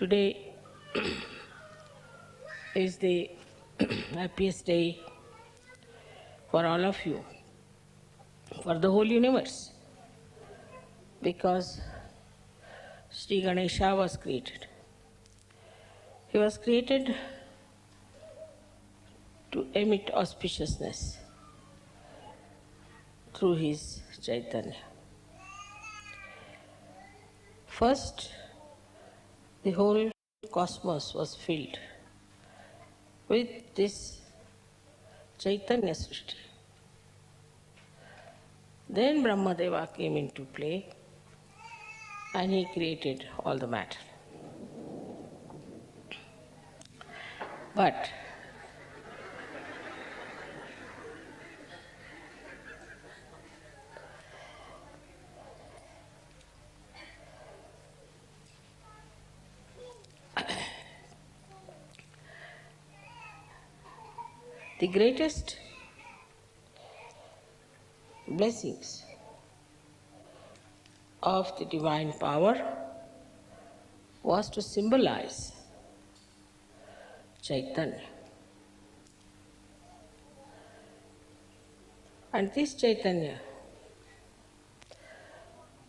Today is the happiest day for all of you, for the whole universe, because Sri Ganesha was created. He was created to emit auspiciousness through his Chaitanya. First, the whole cosmos was filled with this Chaitanya Srishti. Then Brahmadeva came into play and he created all the matter. But the greatest blessings of the divine power was to symbolize Chaitanya. And this Chaitanya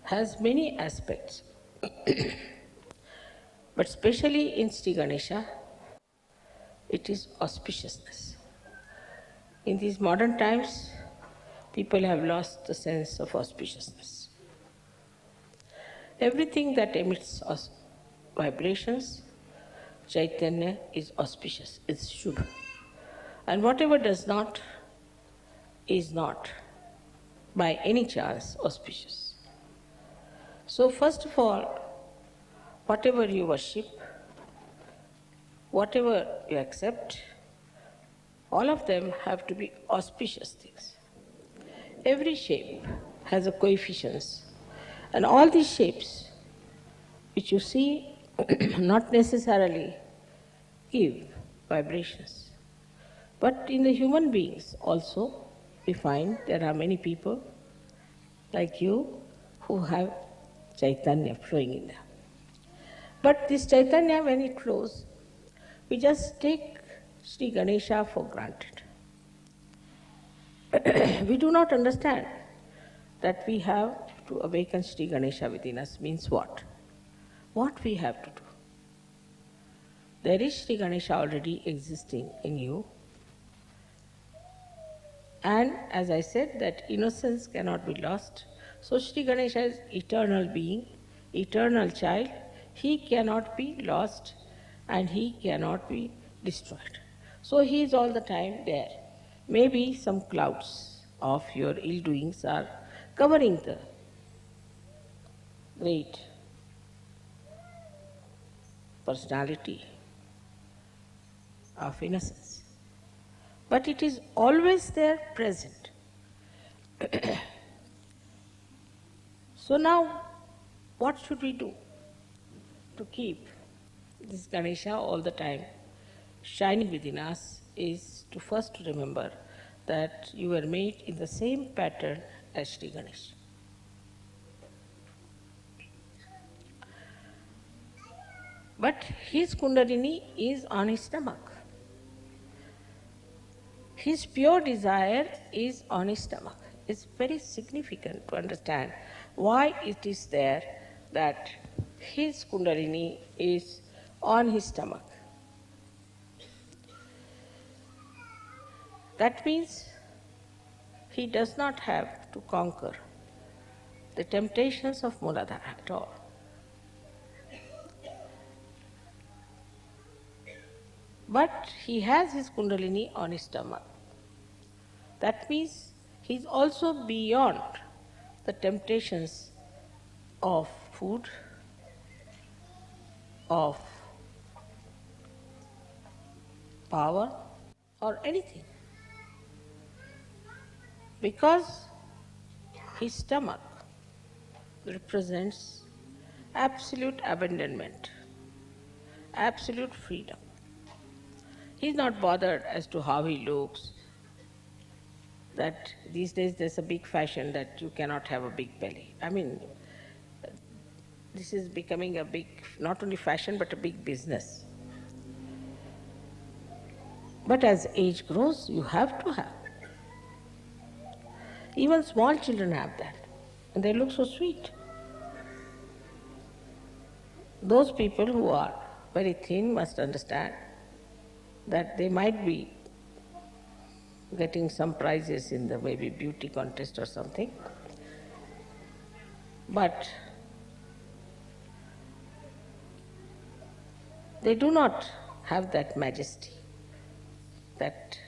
has many aspects, but especially in Sri Ganesha, it is auspiciousness. In these modern times, people have lost the sense of auspiciousness. Everything that emits vibrations, Chaitanya is auspicious, is Shubha. And whatever does not, is not, by any chance, auspicious. So first of all, whatever you worship, whatever you accept, all of them have to be auspicious things. Every shape has a coefficients, and all these shapes which you see not necessarily give vibrations. But in the human beings also, we find there are many people like you who have Chaitanya flowing in them. But this Chaitanya, when it flows, we just take Sri Ganesha for granted. We do not understand that we have to awaken Sri Ganesha within us means what? What we have to do. There is Sri Ganesha already existing in you. And as I said, that innocence cannot be lost. So Sri Ganesha is eternal being, eternal child. He cannot be lost and he cannot be destroyed. So he is all the time there. Maybe some clouds of your ill doings are covering the great personality of innocence. But it is always there present. So now, what should we do to keep this Ganesha all the time shining within us is to first remember that you were made in the same pattern as Sri Ganesh. But his Kundalini is on his stomach. His pure desire is on his stomach. It's very significant to understand why it is there that his Kundalini is on his stomach. That means he does not have to conquer the temptations of Muladhara at all. But he has his Kundalini on his stomach. That means he is also beyond the temptations of food, of power, or anything. Because his stomach represents absolute abandonment, absolute freedom. He is not bothered as to how he looks, that these days there's a big fashion that you cannot have a big belly. I mean, this is becoming a big, not only fashion, but a big business. But as age grows, you have to have. Even small children have that. And they look so sweet. Those people who are very thin must understand that they might be getting some prizes in the maybe beauty contest or something. But they do not have that majesty, that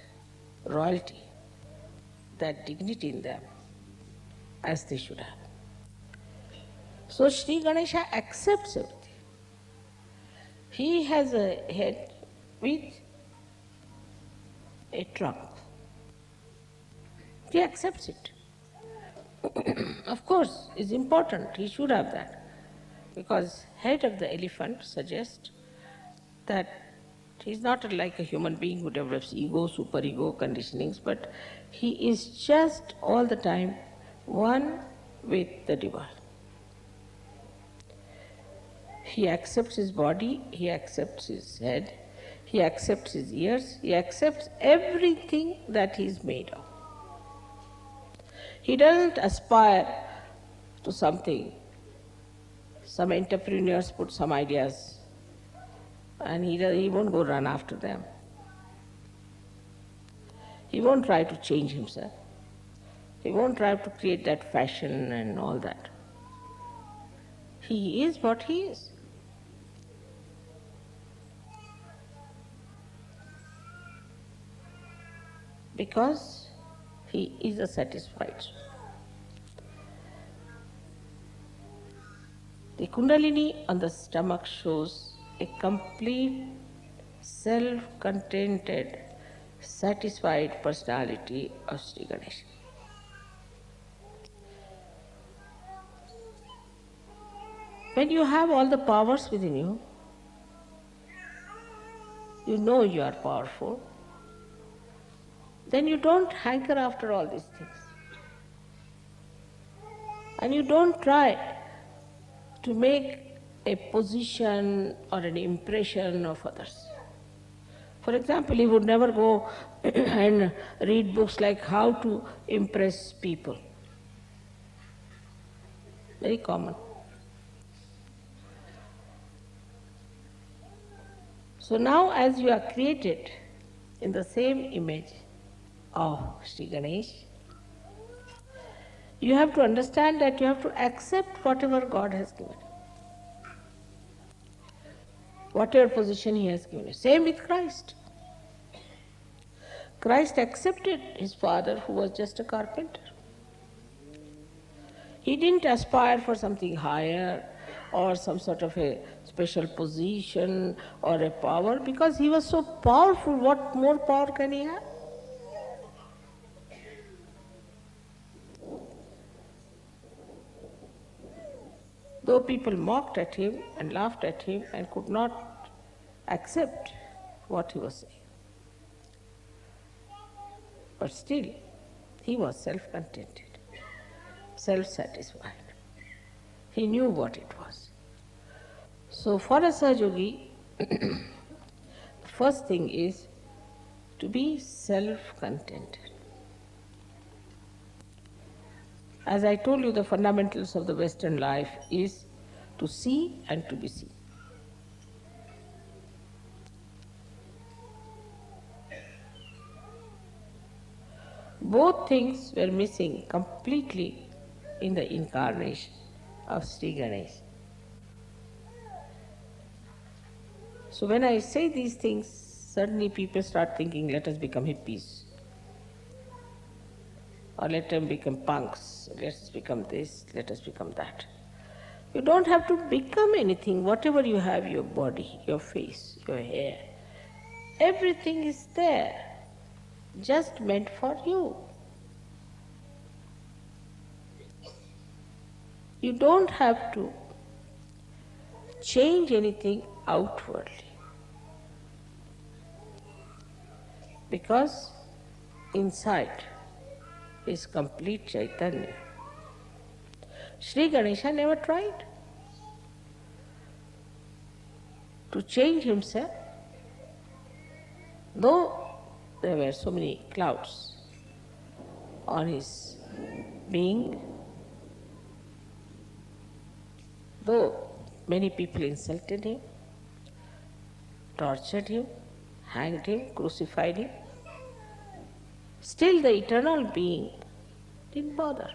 royalty, that dignity in them as they should have. So Sri Ganesha accepts everything. He has a head with a trunk. He accepts it. Of course, it's important, he should have that. Because head of the elephant suggests that he's not like a human being who develops ego, superego conditionings, but he is just all the time one with the divine. He accepts his body, he accepts his head, he accepts his ears, he accepts everything that he is made of. He doesn't aspire to something. Some entrepreneurs put some ideas and he won't go run after them. He won't try to change himself. He won't try to create that fashion and all that. He is what he is. Because he is a satisfied soul. The Kundalini on the stomach shows a complete, self-contented, satisfied personality of Sri Ganesha. When you have all the powers within you, you know you are powerful, then you don't hanker after all these things. And you don't try to make a position or an impression of others. For example, he would never go and read books like how to impress people. Very common. So now as you are created in the same image of Sri Ganesh, you have to understand that you have to accept whatever God has given you. Whatever position He has given you. Same with Christ. Christ accepted His Father who was just a carpenter. He didn't aspire for something higher or some sort of a special position or a power because He was so powerful. What more power can He have? Though people mocked at Him and laughed at Him and could not accept what He was saying. But still, He was self-contented, self-satisfied. He knew what it was. So for a Sahaja-yogi, the first thing is to be self-contented. As I told you, the fundamentals of the Western life is to see and to be seen. Both things were missing completely in the incarnation of Sri Ganesh. So when I say these things, suddenly people start thinking, let us become hippies. Or let them become punks, let us become this, let us become that. You don't have to become anything, whatever you have, your body, your face, your hair. Everything is there, just meant for you. You don't have to change anything outwardly. Because inside is complete Chaitanya. Sri Ganesha never tried. to change himself, though there were so many clouds on his being, though many people insulted him, tortured him, hanged him, crucified him, still the eternal being didn't bother.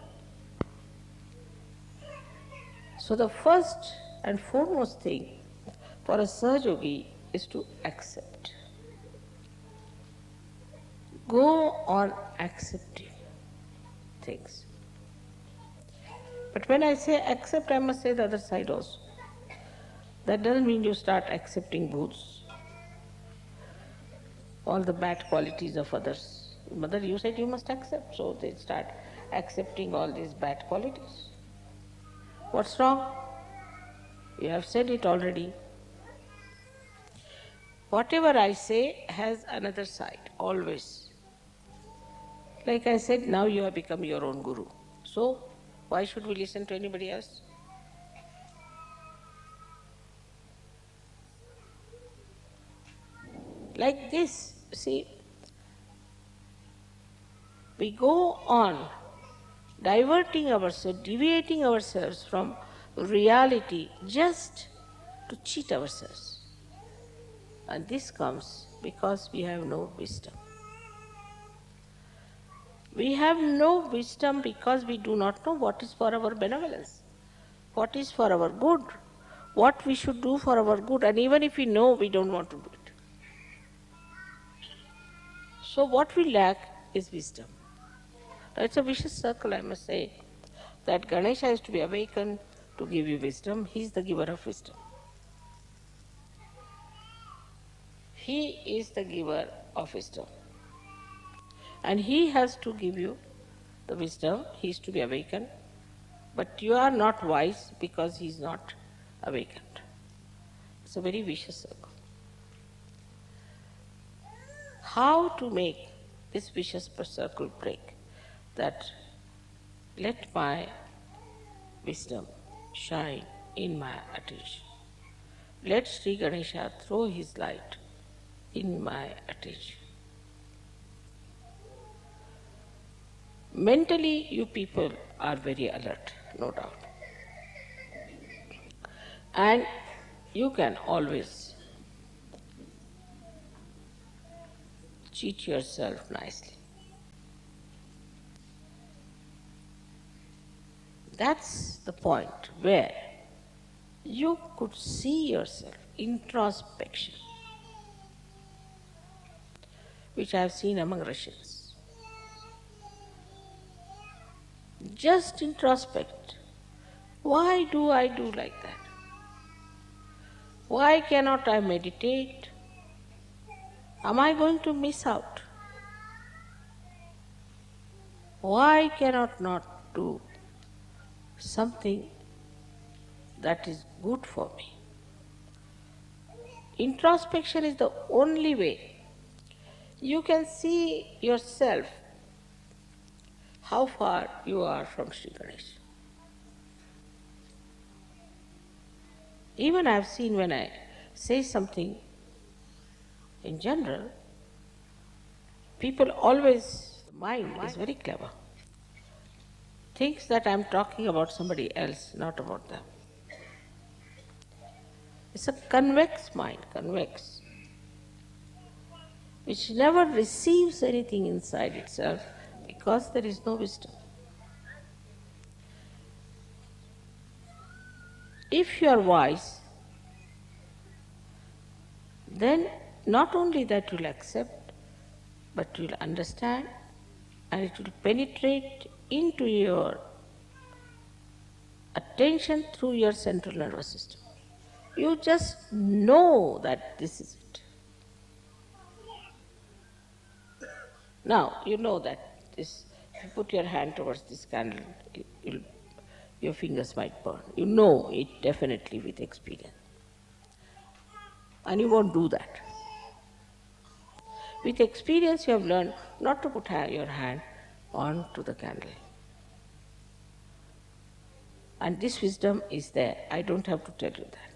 So the first and foremost thing for a Sahaja is to accept. Go on accepting things. But when I say accept, I must say the other side also. That doesn't mean you start accepting booths, all the bad qualities of others. Mother, you said you must accept, so they start accepting all these bad qualities. What's wrong? You have said it already. Whatever I say has another side, always. Like I said, now you have become your own guru. So, why should we listen to anybody else? Like this, see, we go on diverting ourselves, deviating ourselves from reality just to cheat ourselves. And this comes because we have no wisdom. We have no wisdom because we do not know what is for our benevolence, what is for our good, what we should do for our good, and even if we know, we don't want to do it. So what we lack is wisdom. Now it's a vicious circle, I must say, that Ganesha is to be awakened to give you wisdom. He is the giver of wisdom. He is the giver of wisdom. And he has to give you the wisdom. He is to be awakened. But you are not wise because he is not awakened. It's a very vicious circle. How to make this vicious circle break? That let my wisdom shine in my attention. Let Sri Ganesha throw his light in my attention. Mentally, you people are very alert, no doubt. And you can always cheat yourself nicely. That's the point where you could see yourself, introspection, which I have seen among Russians. Just introspect. Why do I do like that? Why cannot I meditate? Am I going to miss out? Why cannot not do something that is good for me? Introspection is the only way you can see yourself how far you are from Sri Ganesh. Even I have seen when I say something in general, people always, the mind is very clever, thinks that I am talking about somebody else, not about them. It's a convex mind, convex, which never receives anything inside itself because there is no wisdom. If you are wise, then not only that you will accept, but you will understand and it will penetrate into your attention through your central nervous system. You just know that this is it. Now, you know that this, if you put your hand towards this candle, your fingers might burn. You know it definitely with experience. And you won't do that. With experience, you have learned not to put your hand onto the candle. And this wisdom is there. I don't have to tell you that.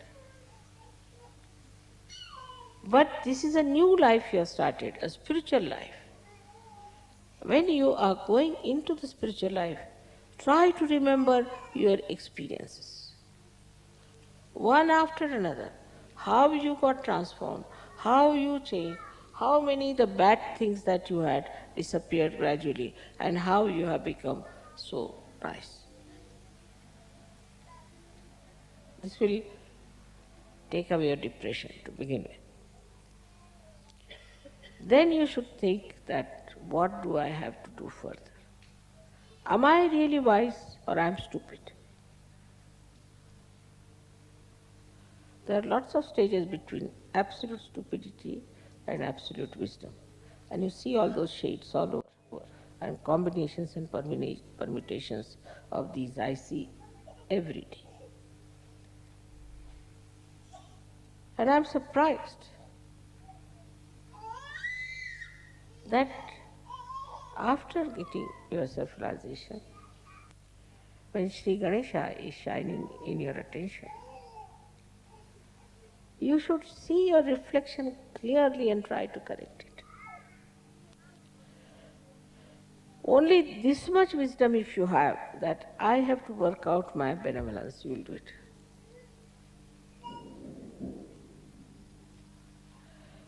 But this is a new life you have started, a spiritual life. When you are going into the spiritual life, try to remember your experiences, one after another. How you got transformed, how you changed, how many the bad things that you had disappeared gradually, and how you have become so nice. This will take away your depression to begin with. Then you should think that what do I have to do further? Am I really wise or am I stupid? There are lots of stages between absolute stupidity and absolute wisdom. And you see all those shades all over. And combinations and permutations of these I see every day. And I'm surprised that after getting your self-realization, when Sri Ganesha is shining in your attention, you should see your reflection clearly and try to correct it. Only this much wisdom if you have, that I have to work out my benevolence, you will do it.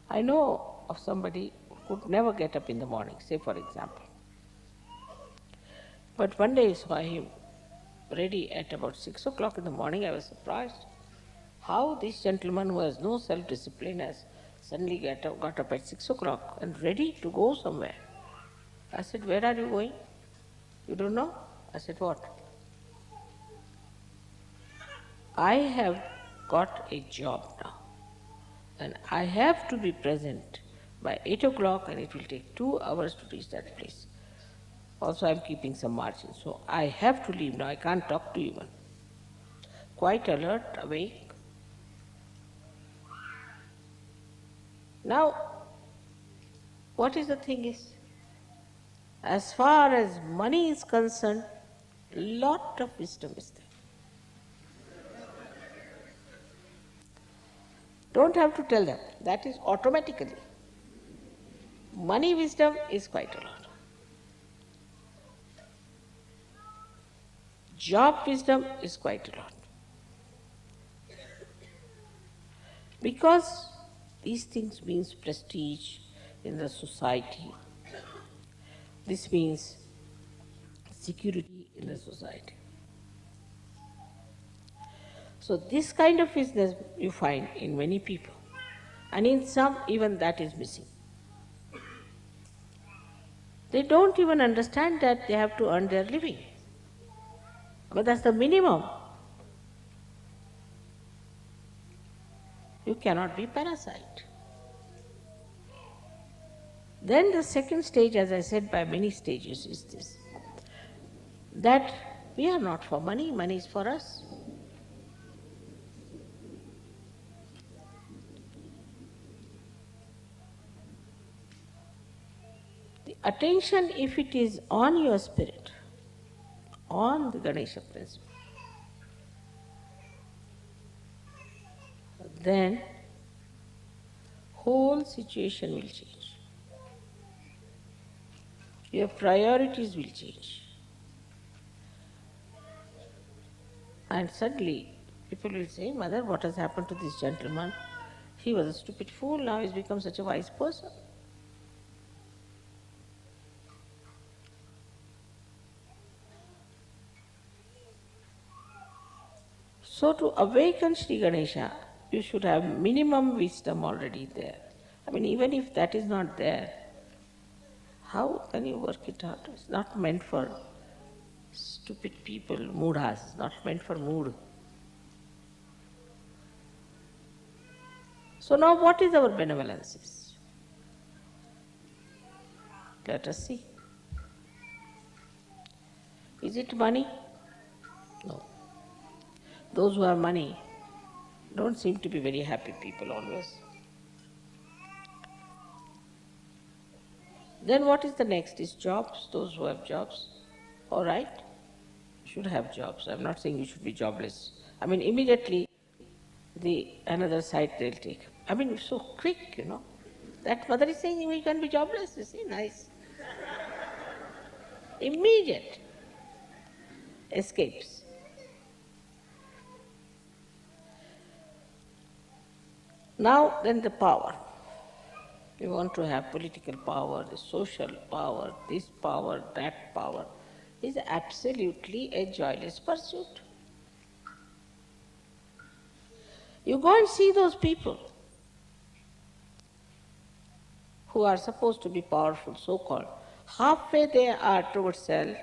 I know of somebody who could never get up in the morning, say for example. But one day I saw him ready at about 6 o'clock in the morning. I was surprised how this gentleman who has no self-discipline has suddenly got up at 6 o'clock and ready to go somewhere. I said, where are you going? You don't know? I said, what? I have got a job now and I have to be present by 8 o'clock and it will take 2 hours to reach that place. Also, I am keeping some margin, so I have to leave now. I can't talk to you even. Quite alert, awake. Now, what is the thing is, as far as money is concerned, lot of wisdom is there. Don't have to tell them. That is automatically. Money wisdom is quite a lot. Job wisdom is quite a lot. Because these things means prestige in the society. This means security in the society. So this kind of business you find in many people, and in some even that is missing. They don't even understand that they have to earn their living. But that's the minimum. You cannot be parasite. Then the second stage, as I said, by many stages is this, that we are not for money, money is for us. The attention, if it is on your spirit, on the Ganesha principle, then whole situation will change. Your priorities will change. And suddenly people will say, Mother, what has happened to this gentleman? He was a stupid fool, now he's become such a wise person. So to awaken Sri Ganesha, you should have minimum wisdom already there. I mean, even if that is not there, how can you work it out? It's not meant for stupid people, moodhas, it's not meant for mood. So now what is our benevolence? Let us see. Is it money? No. Those who have money don't seem to be very happy people always. Then what is the next? Is jobs, those who have jobs. All right, you should have jobs. I'm not saying you should be jobless. I mean, immediately the another side they'll take. I mean, so quick, That mother is saying we can be jobless, you see, nice. Immediate escapes. Now then the power. We want to have political power, the social power, this power, that power. Is absolutely a joyless pursuit. You go and see those people who are supposed to be powerful, so-called. Halfway they are towards self,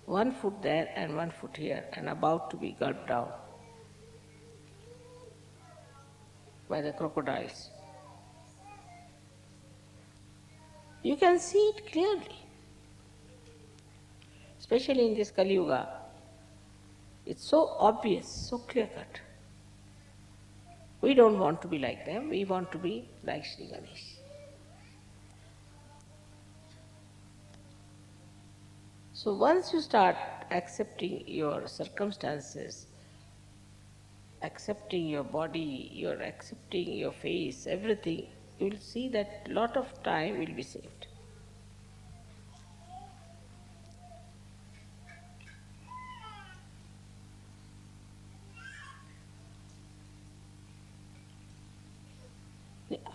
one foot there and one foot here, and about to be gulped down by the crocodiles. You can see it clearly. Especially in this Kali Yuga, it's so obvious, so clear-cut. We don't want to be like them, we want to be like Sri Ganesh. So once you start accepting your circumstances, accepting your body, you're accepting your face, everything, you will see that a lot of time will be saved.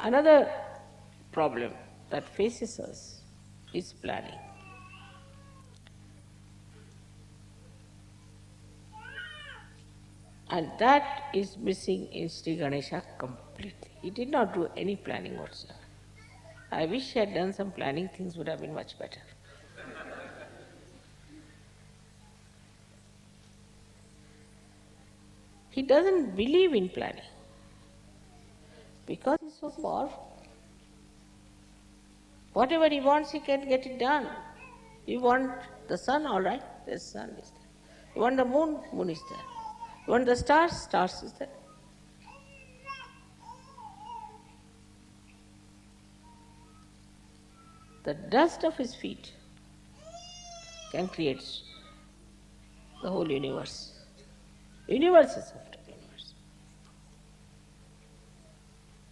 Another problem that faces us is planning. And that is missing in Sri Ganesha completely. He did not do any planning whatsoever. I wish he had done some planning, things would have been much better. He doesn't believe in planning because he's so powerful. Whatever he wants, he can get it done. You want the sun, all right, the sun is there. You want the moon, moon is there. You want the stars, stars is there. The dust of his feet can create the whole universe. Universes after universe.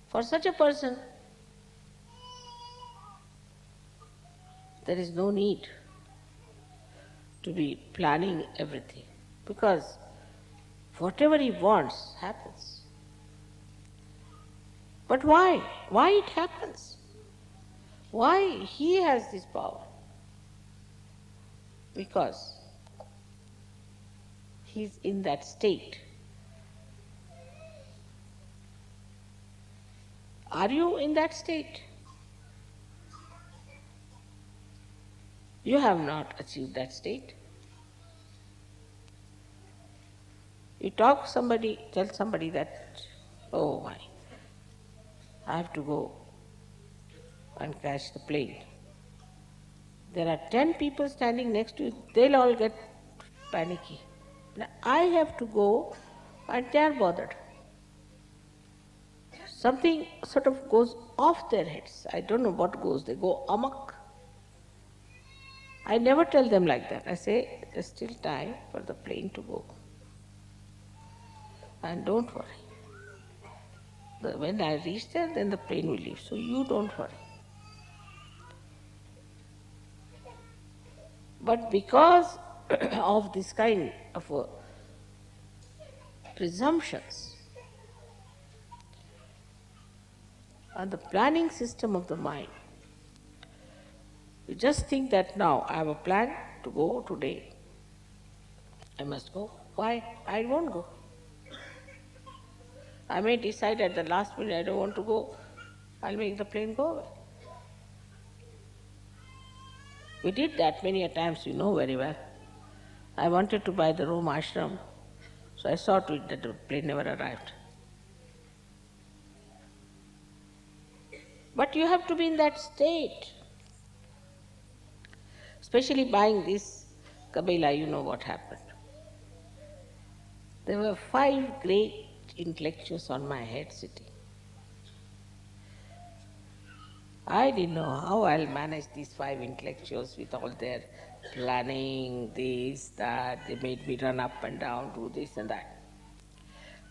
For such a person, there is no need to be planning everything because whatever he wants happens. But why? Why it happens? Why he has this power? Because he's in that state. Are you in that state? You have not achieved that state. You tell somebody that, oh my, I have to go and catch the plane. There are 10 people standing next to you, they'll all get panicky. Now, I have to go and they're bothered. Something sort of goes off their heads. I don't know what goes, they go amok. I never tell them like that. I say, there's still time for the plane to go. And don't worry. When I reach there, then the plane will leave. So you don't worry. But because of this kind of presumptions and the planning system of the mind, you just think that now I have a plan to go today. I must go. Why? I won't go. I may decide at the last minute I don't want to go. I'll make the plane go away. We did that many a times, you know very well. I wanted to buy the Rome ashram, so I saw to it that the plane never arrived. But you have to be in that state. Especially buying this Cabella, you know what happened. There were 5 great intellectuals on my head sitting. I didn't know how I'll manage these 5 intellectuals with all their planning, this, that. They made me run up and down, do this and that.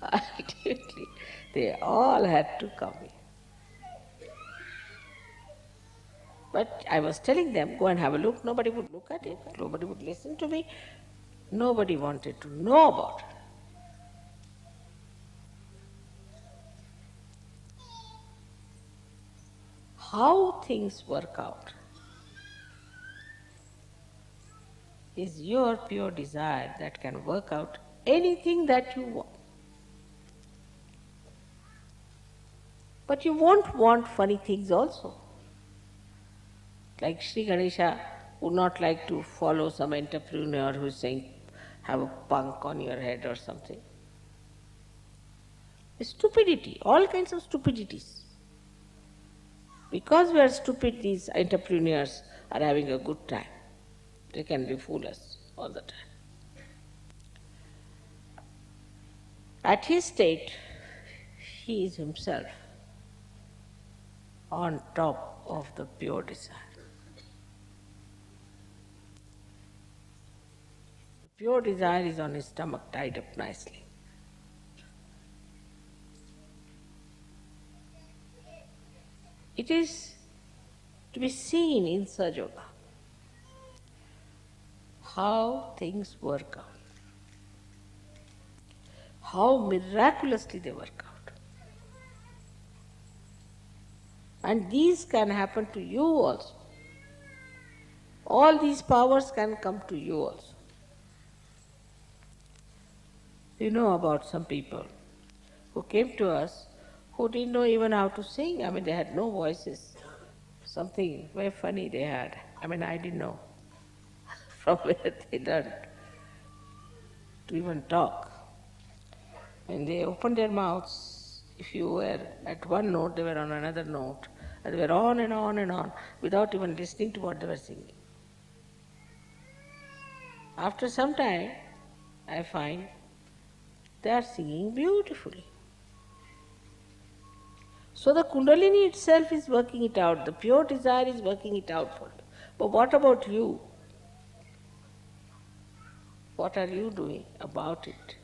Ultimately, they all had to come here. But I was telling them, go and have a look. Nobody would look at it. Nobody would listen to me. Nobody wanted to know about it. How things work out is your pure desire that can work out anything that you want. But you won't want funny things also. Like Sri Ganesha would not like to follow some entrepreneur who's saying, have a punk on your head or something. Stupidity, all kinds of stupidities. Because we are stupid, these entrepreneurs are having a good time. They can befool us all the time. At his state, he is himself on top of the pure desire. The pure desire is on his stomach, tied up nicely. It is to be seen in Sajoga how things work out, how miraculously they work out. And these can happen to you also. All these powers can come to you also. You know about some people who came to us who didn't know even how to sing. I mean, they had no voices. Something very funny they had. I mean, I didn't know from where they learned to even talk. When they opened their mouths, if you were at one note, they were on another note, and they were on and on and on without even listening to what they were singing. After some time, I find they are singing beautifully. So the Kundalini itself is working it out, the pure desire is working it out for you. But what about you? What are you doing about it?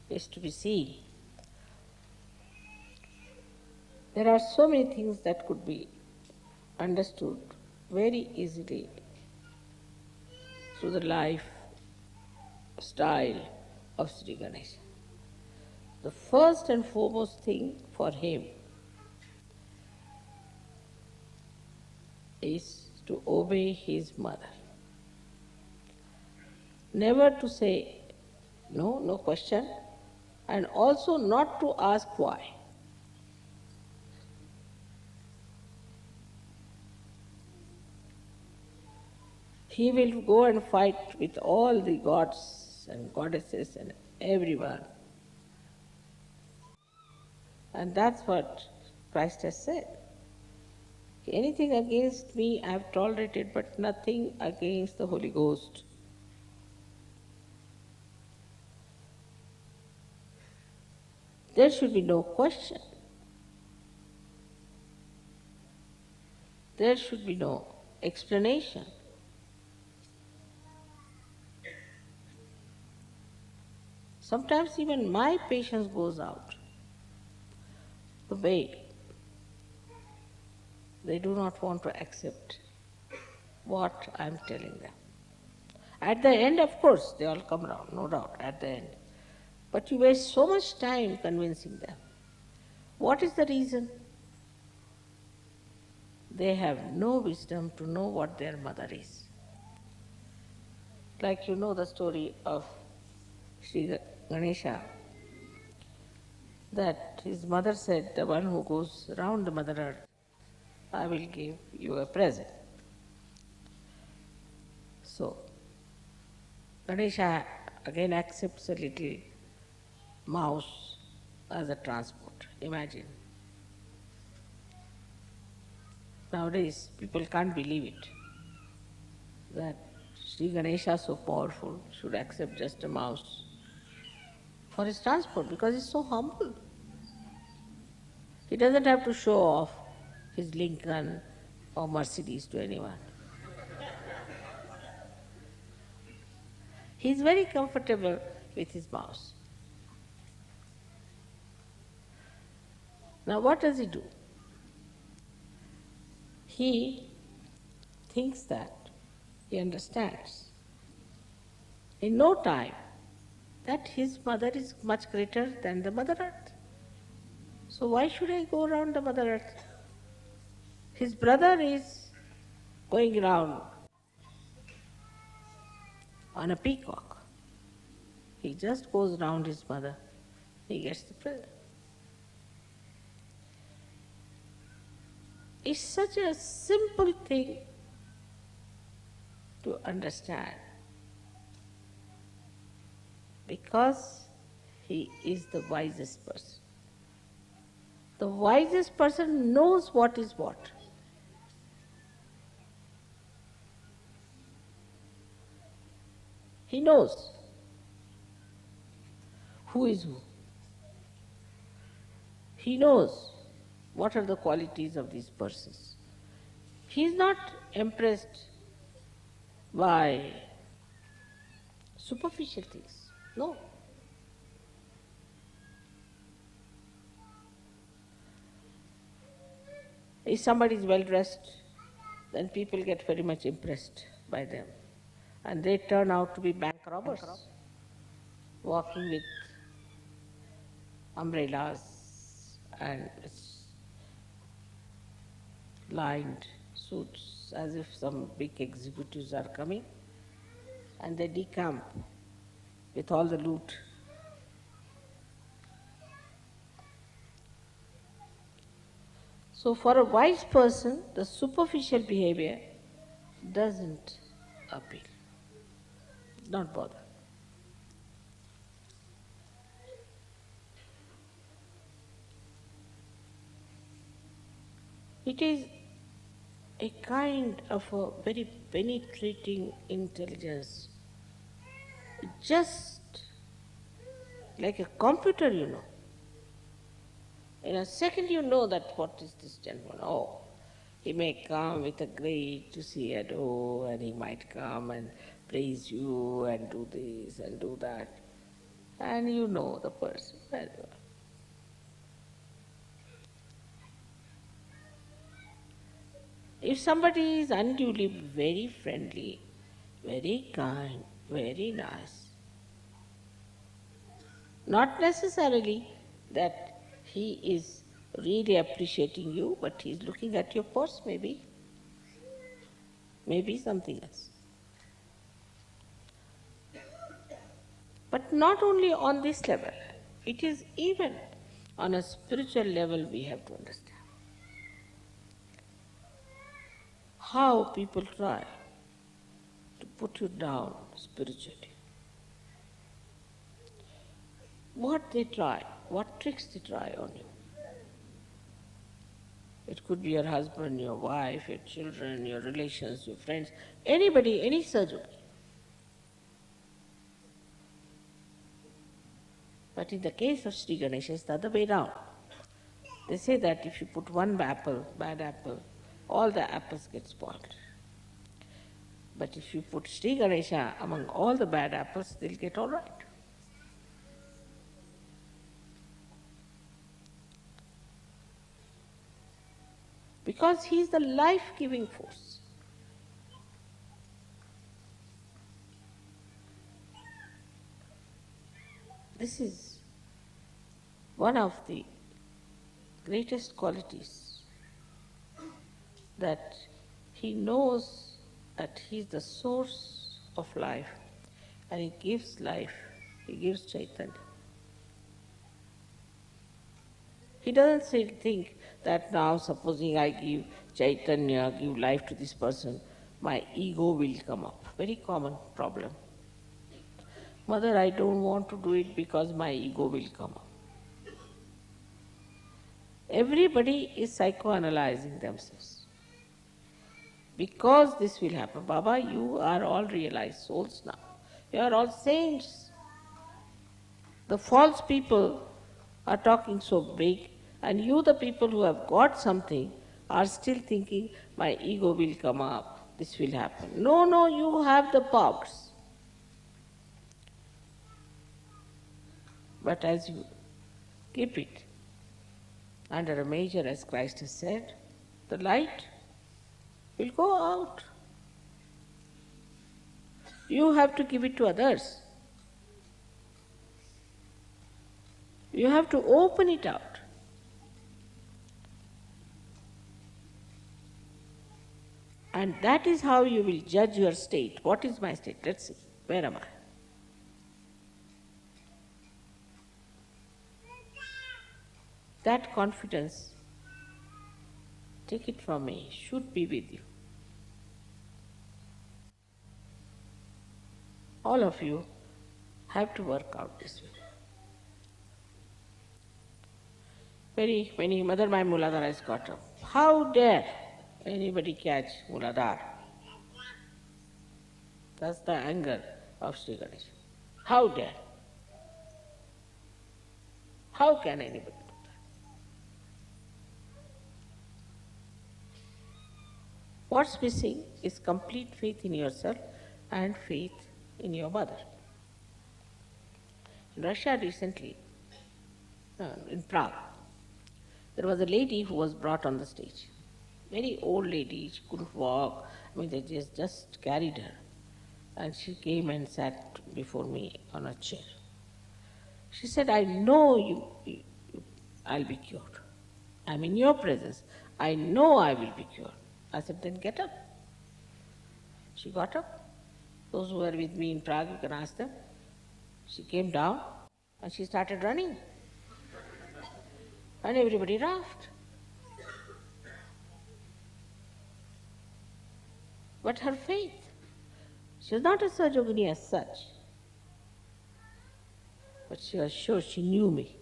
Is to be seen. There are so many things that could be understood very easily through the life style of Sri Ganesha. The first and foremost thing for him is to obey his mother. Never to say no, no question, and also not to ask why. He will go and fight with all the gods and goddesses and everyone. And that's what Christ has said. Anything against me I have tolerated, but nothing against the Holy Ghost. There should be no question. There should be no explanation. Sometimes even my patience goes out. The way they do not want to accept what I am telling them. At the end, of course, they all come round, no doubt, at the end. But you waste so much time convincing them. What is the reason? They have no wisdom to know what their mother is. Like you know the story of Sri Ganesha, that his mother said, the one who goes round the Mother Earth, I will give you a present. So, Ganesha again accepts a little mouse as a transport. Imagine. Nowadays, people can't believe it, that Sri Ganesha, so powerful, should accept just a mouse for his transport because he's so humble. He doesn't have to show off his Lincoln or Mercedes to anyone. He's very comfortable with his mouse. Now what does he do? He thinks that he understands in no time that his mother is much greater than the Mother Earth. So why should I go around the Mother Earth? His brother is going around on a peacock. He just goes round his mother. He gets the present. It's such a simple thing to understand because he is the wisest person. The wisest person knows what is what. He knows who is who. He knows what are the qualities of these persons. He is not impressed by superficial things. No. If somebody is well dressed, then people get very much impressed by them. And they turn out to be bank robbers, walking with umbrellas and lined suits as if some big executives are coming, and they decamp with all the loot. So for a wise person, the superficial behavior doesn't appeal, not bother. It is a kind of a very penetrating intelligence, just like a computer, you know. In a second you know that what is this gentleman. Oh, he may come with a great to see and oh, and he might come and praise you and do this and do that. And you know the person very well. If somebody is unduly very friendly, very kind, very nice, not necessarily that he is really appreciating you, but he is looking at your purse maybe, maybe something else. But not only on this level, it is even on a spiritual level we have to understand how people try to put you down spiritually. What they try, what tricks they try on you. It could be your husband, your wife, your children, your relations, your friends, anybody, any surgery. But in the case of Sri Ganesh, it's the other way round. They say that if you put one apple, bad apple, all the apples get spoiled. But if you put Sri Ganesha among all the bad apples, they'll get all right. Because he is the life-giving force. This is one of the greatest qualities, that he knows that he is the source of life and he gives life, he gives Chaitanya. He doesn't think that now supposing I give Chaitanya, give life to this person, my ego will come up. Very common problem. Mother, I don't want to do it because my ego will come up. Everybody is psychoanalyzing themselves. Because this will happen. Baba, you are all realized souls now. You are all saints. The false people are talking so big, and you, the people who have got something, are still thinking, my ego will come up, this will happen. No, you have the powers. But as you keep it, under a major, as Christ has said, the light will go out. You have to give it to others. You have to open it out. And that is how you will judge your state. What is my state? Let's see. Where am I? That confidence, take it from me, should be with you. All of you have to work out this way. Many Mother my Muladhara has got up. How dare anybody catch Muladhara? That's the anger of Sri Ganesh. How dare? How can anybody do that? What's missing is complete faith in yourself and faith in your mother. In Russia recently, in Prague, there was a lady who was brought on the stage. Very old lady, she couldn't walk. I mean, they just carried her. And she came and sat before me on a chair. She said, I know I'll be cured. I'm in your presence. I know I will be cured. I said, then get up. She got up. Those who were with me in Prague, you can ask them. She came down and she started running. And everybody laughed. But her faith, she was not a Sajogini as such, but she was sure she knew me.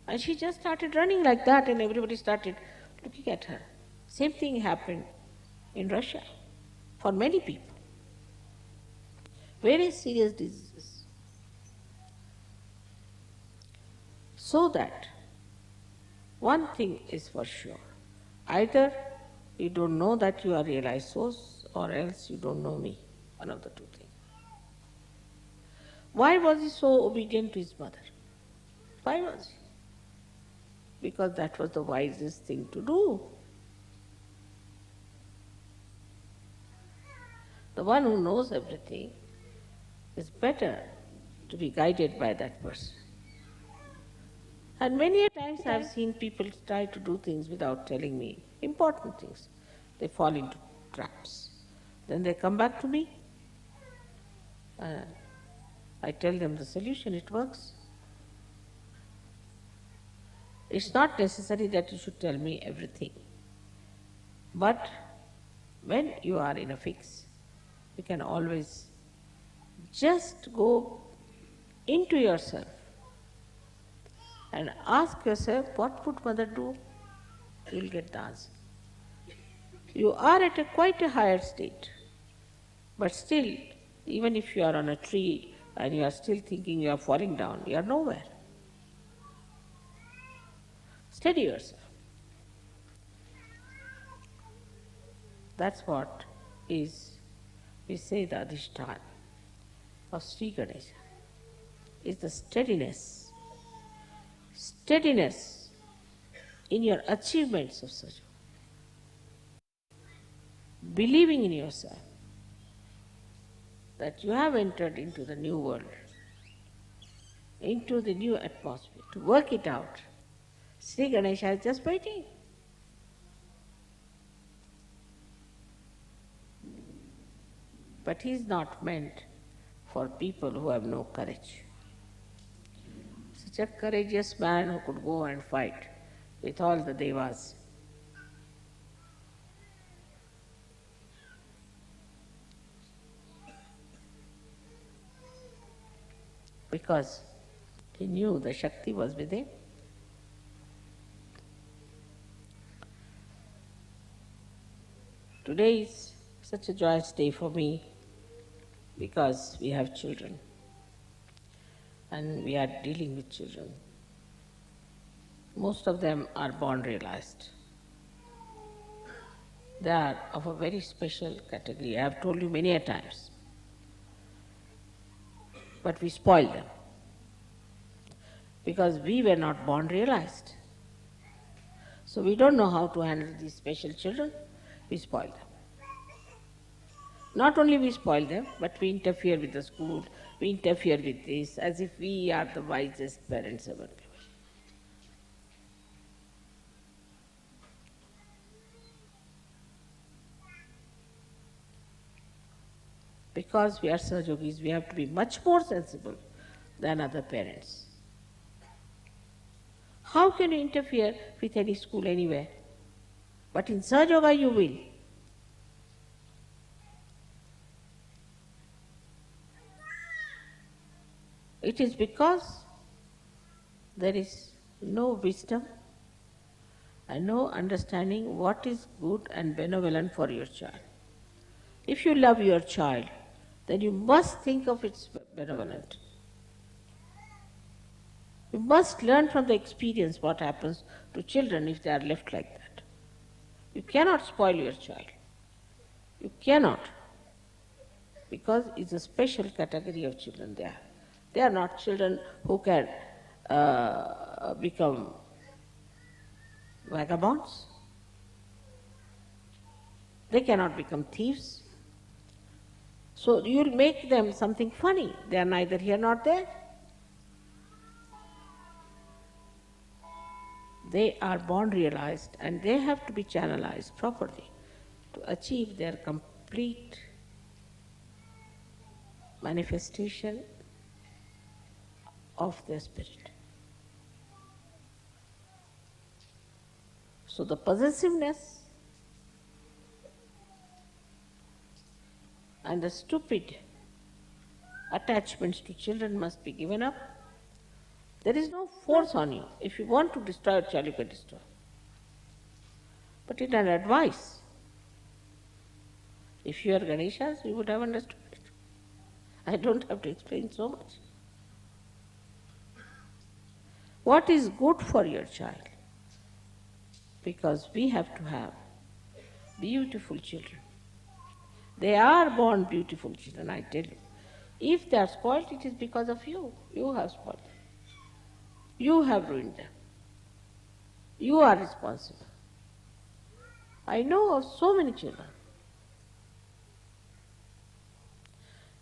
And she just started running like that, and everybody started looking at her. Same thing happened in Russia for many people. Very serious diseases. So that one thing is for sure. Either you don't know that you are realized souls, or else you don't know me. One of the two things. Why was he so obedient to his mother? Why was he? Because that was the wisest thing to do. The one who knows everything is better to be guided by that person. And many a times I have seen people try to do things without telling me, important things. They fall into traps. Then they come back to me. I tell them the solution, it works. It's not necessary that you should tell me everything. But when you are in a fix, you can always just go into yourself and ask yourself, what would mother do? You will get the answer. You are at quite a higher state, but still, even if you are on a tree and you are still thinking you are falling down, you are nowhere. Steady yourself. That's what is, we say, the adhishthana of Sri Ganesha, is the steadiness. Steadiness in your achievements of such. Believing in yourself that you have entered into the new world, into the new atmosphere, to work it out. Sri Ganesha is just waiting. But he is not meant for people who have no courage. Such a courageous man who could go and fight with all the devas. Because he knew the Shakti was with him. Today is such a joyous day for me because we have children and we are dealing with children. Most of them are born realized. They are of a very special category. I have told you many a times. But we spoil them because we were not born realized. So we don't know how to handle these special children, we spoil them. Not only we spoil them, but we interfere with the school, we interfere with this, as if we are the wisest parents ever given. Because we are Sahajogis, we have to be much more sensible than other parents. How can you interfere with any school anywhere? But in Sahajoga you will. It is because there is no wisdom and no understanding what is good and benevolent for your child. If you love your child, then you must think of its benevolent. You must learn from the experience what happens to children if they are left like that. You cannot spoil your child. You cannot. Because it's a special category of children they are. They are not children who can become vagabonds. They cannot become thieves. So you'll make them something funny. They are neither here nor there. They are born realized and they have to be channelized properly to achieve their complete manifestation of their spirit. So the possessiveness and the stupid attachments to children must be given up. There is no force on you. If you want to destroy a child, you can destroy. But in an advice, if you are Ganeshas, you would have understood it. I don't have to explain so much. What is good for your child? Because we have to have beautiful children. They are born beautiful children, I tell you. If they are spoiled, it is because of you. You have spoiled them. You have ruined them. You are responsible. I know of so many children.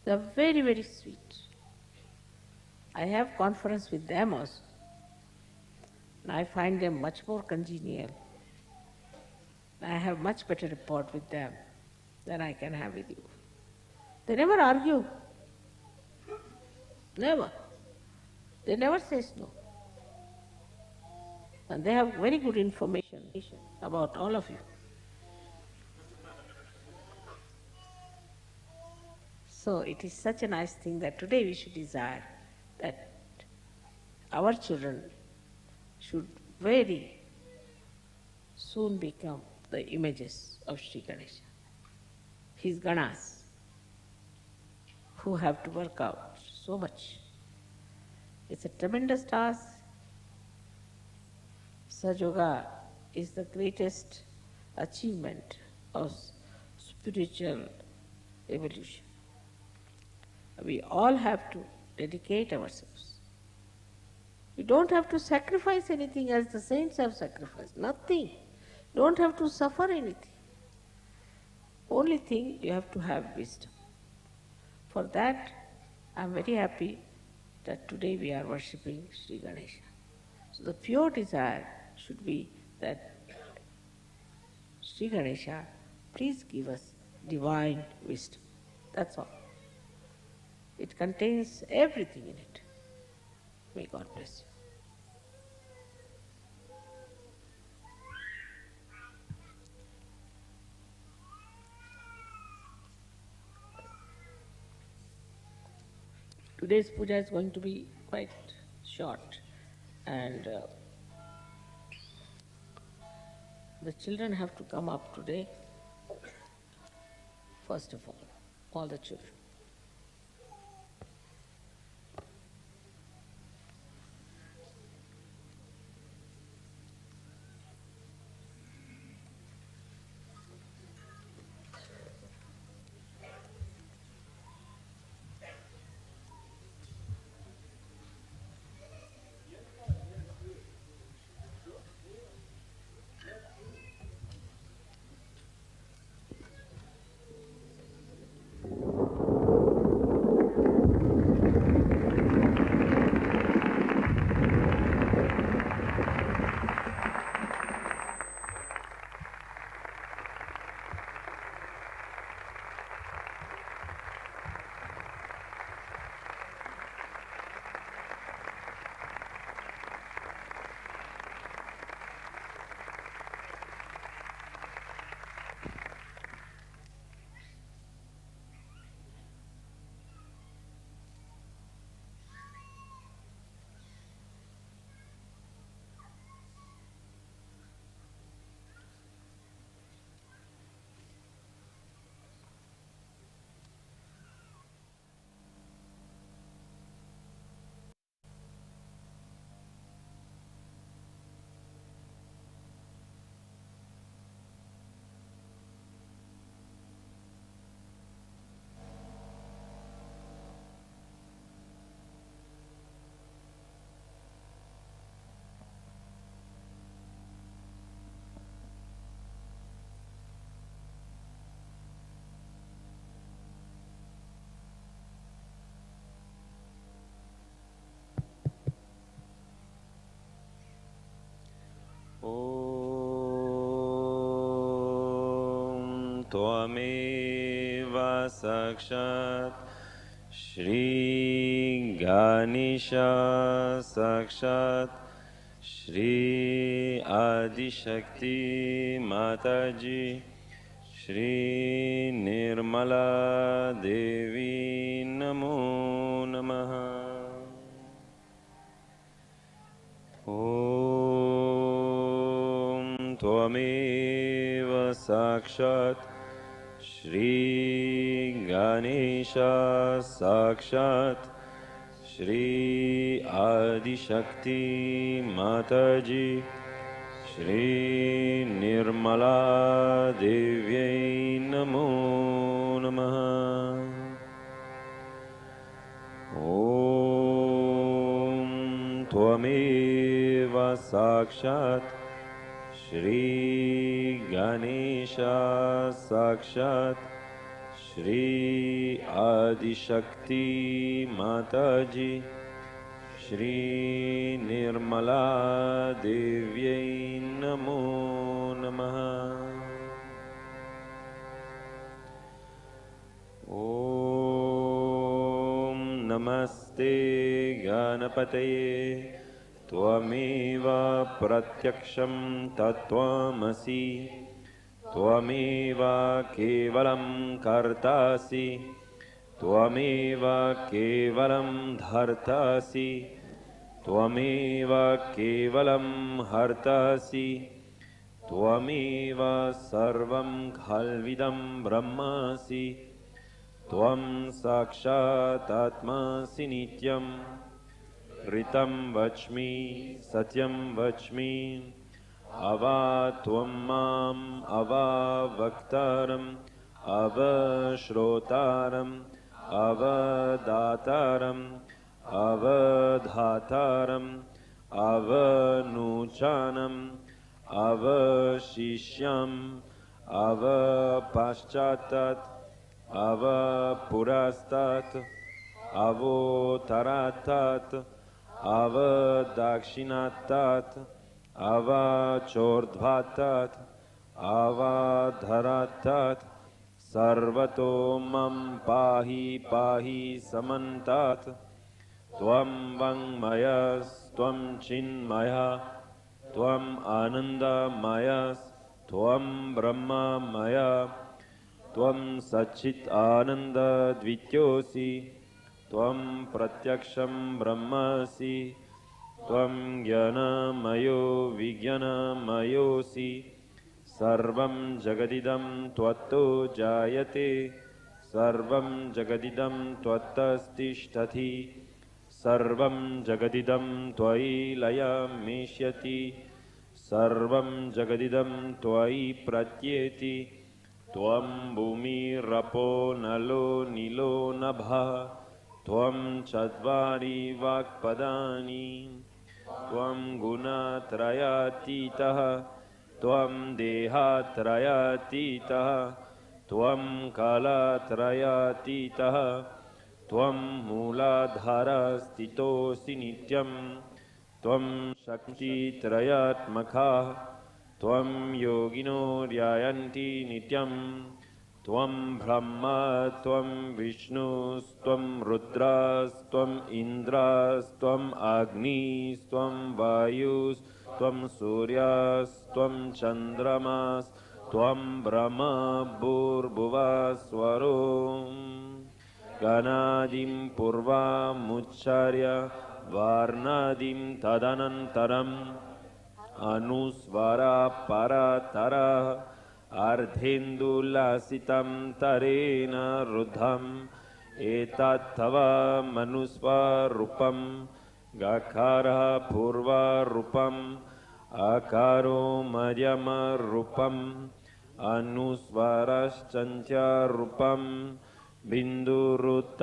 They are very, very sweet. I have conference with them also. And I find them much more congenial. I have much better rapport with them than I can have with you. They never argue. Never. They never say no. And they have very good information about all of you. So it is such a nice thing that today we should desire that our children should very soon become the images of Sri Ganesha, his Ganas, who have to work out so much. It's a tremendous task. Sahajoga is the greatest achievement of spiritual evolution. We all have to dedicate ourselves. You don't have to sacrifice anything as the saints have sacrificed. Nothing. You don't have to suffer anything. Only thing, you have to have wisdom. For that, I am very happy that today we are worshipping Sri Ganesha. So the pure desire should be that Sri Ganesha, please give us divine wisdom. That's all. It contains everything in it. May God bless you. Today's puja is going to be quite short, and the children have to come up today, first of all the children. त्वमेव साक्षात् श्री गणेश साक्षात् श्री आदिशक्ति माताजी श्री निर्मला देवी नमो नमः। ॐ त्वमेव साक्षात् श्री गणेश साक्षात् श्री आदिशक्ति माताजी श्री निर्मला देव्यै नमो नमः। ॐ त्वमेव साक्षात् श्री गणेश साक्षात् श्री आदिशक्ति माताजी श्री निर्मला देव्यै नमो नमः। ॐ नमस्ते गणपतये त्वमेव प्रत्यक्षं तत्त्वमसि त्वमेव केवलं कर्तासि त्वमेव केवलं धर्तासि त्वमेव केवलं हर्तासि त्वमेव सर्वं खल्विदं ब्रह्मासि त्वं साक्षात् आत्मासि नित्यं ऋतं वच्मि सत्यं वच्मि अवा त्वं माम् अवावक्तारम् अवश्रोतारम् अवदातारम् अवधातारम् अवनूचानम् अवशिष्यम् अवपश्चात्तात् अवपुरस्तात् अवोत्तरात्तात् अवदक्षिणात्तात् अवचोर्ध्वात्तात् अवधरात्तात् सर्वतो मम पाहि पाहि समन्तात् त्वं वाङ्मयस्त्वं चिन्मयः त्वम् आनन्दमयस्त्वं ब्रह्ममयः त्वं सच्चित् आनन्दद्वितीयोऽसि त्वं प्रत्यक्षं ब्रह्मासि त्वं ज्ञानमयो विज्ञानमयोऽसि सर्वं जगदिदं त्वत्तो जायते सर्वं जगदिदं त्वत्तस्तिष्ठति सर्वं जगदिदं त्वयि लयमेष्यति सर्वं जगदिदं त्वयि प्रत्येति त्वं भूमिरपो नलो नीलो नभः त्वं चत्वारि वाक्पदानि त्वं गुणत्रयातीतः त्वं देहात्रयातीतः त्वं कालत्रयातीतः त्वं मूलाधारस्थितोऽसि नित्यं त्वं शक्तित्रयात्मकः त्वं योगिनो ध्यायन्ति नित्यं त्वं ब्रह्मा त्वं विष्णुस्त्वं रुद्रस्त्वम् इन्द्रस्त्वम् अग्निस्त्वं वायुस्त्वं सूर्यस्त्वं चन्द्रमास्त्वं ब्रह्मा भूर्भुवस्वरो गणादिं पूर्वमुच्चार्य वर्णादिं तदनन्तरम् अनुस्वरा परतरः अर्धेन्दुलसितं तरेण रुद्धम् एतत्तव मनुस्वरूपम् गकारः पूर्वरूपम् अकारो मध्यमरूपम् अनुस्वरश्चन्त्यरूपम् बिन्दुरुत्तररूपम्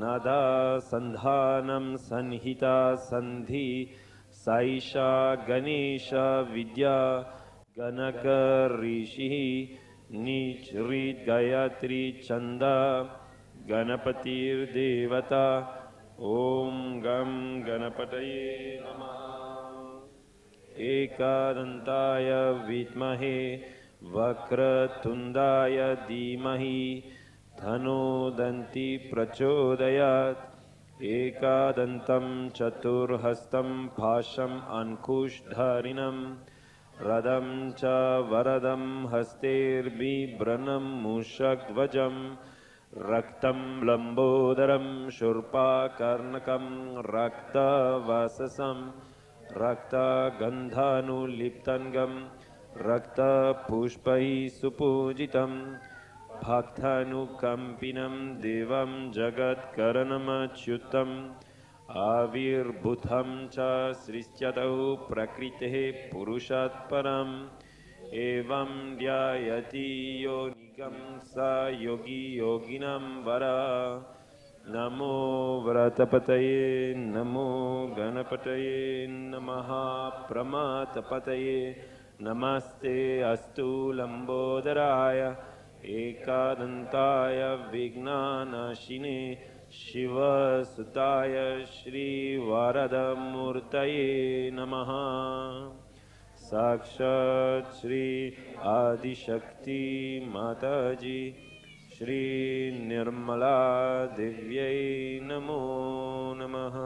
नदसन्धानं संहिता सन्धि सैषा गणेश विद्या गणक ऋषिः निचृत् गायत्री छन्द गणपतिर्देवता ॐ गं गणपतये नमः। एकदन्ताय विद्महे वक्रतुण्डाय धीमहि धनुदन्ति प्रचोदयात् एकदन्तं चतुर्हस्तं भाषम् अंकुशधारिणं रदं च वरदं हस्तैर्बिभ्रनं मूषकध्वजं रक्तं लम्बोदरं शूर्पकर्णकं रक्तवससं रक्तगन्धानुलिप्तङ्गं रक्तपुष्पैः सुपूजितं भक्तानुकम्पिनं देवं जगत्करणमच्युतम् आविर्भूतं च सृष्ट्यतौ प्रकृतेः पुरुषात् परम् एवं ध्यायति यो निगं स योगी योगिनं वरा नमो व्रतपतये नमो गणपतये नमः प्रमातपतये नमस्ते अस्तु लम्बोदराय एकदन्ताय विघ्ननाशिने शिवसुताय श्रीवरदमूर्तये नमः साक्षात् श्री आदिशक्ति माताजी श्री निर्मला दिव्यै नमो नमः।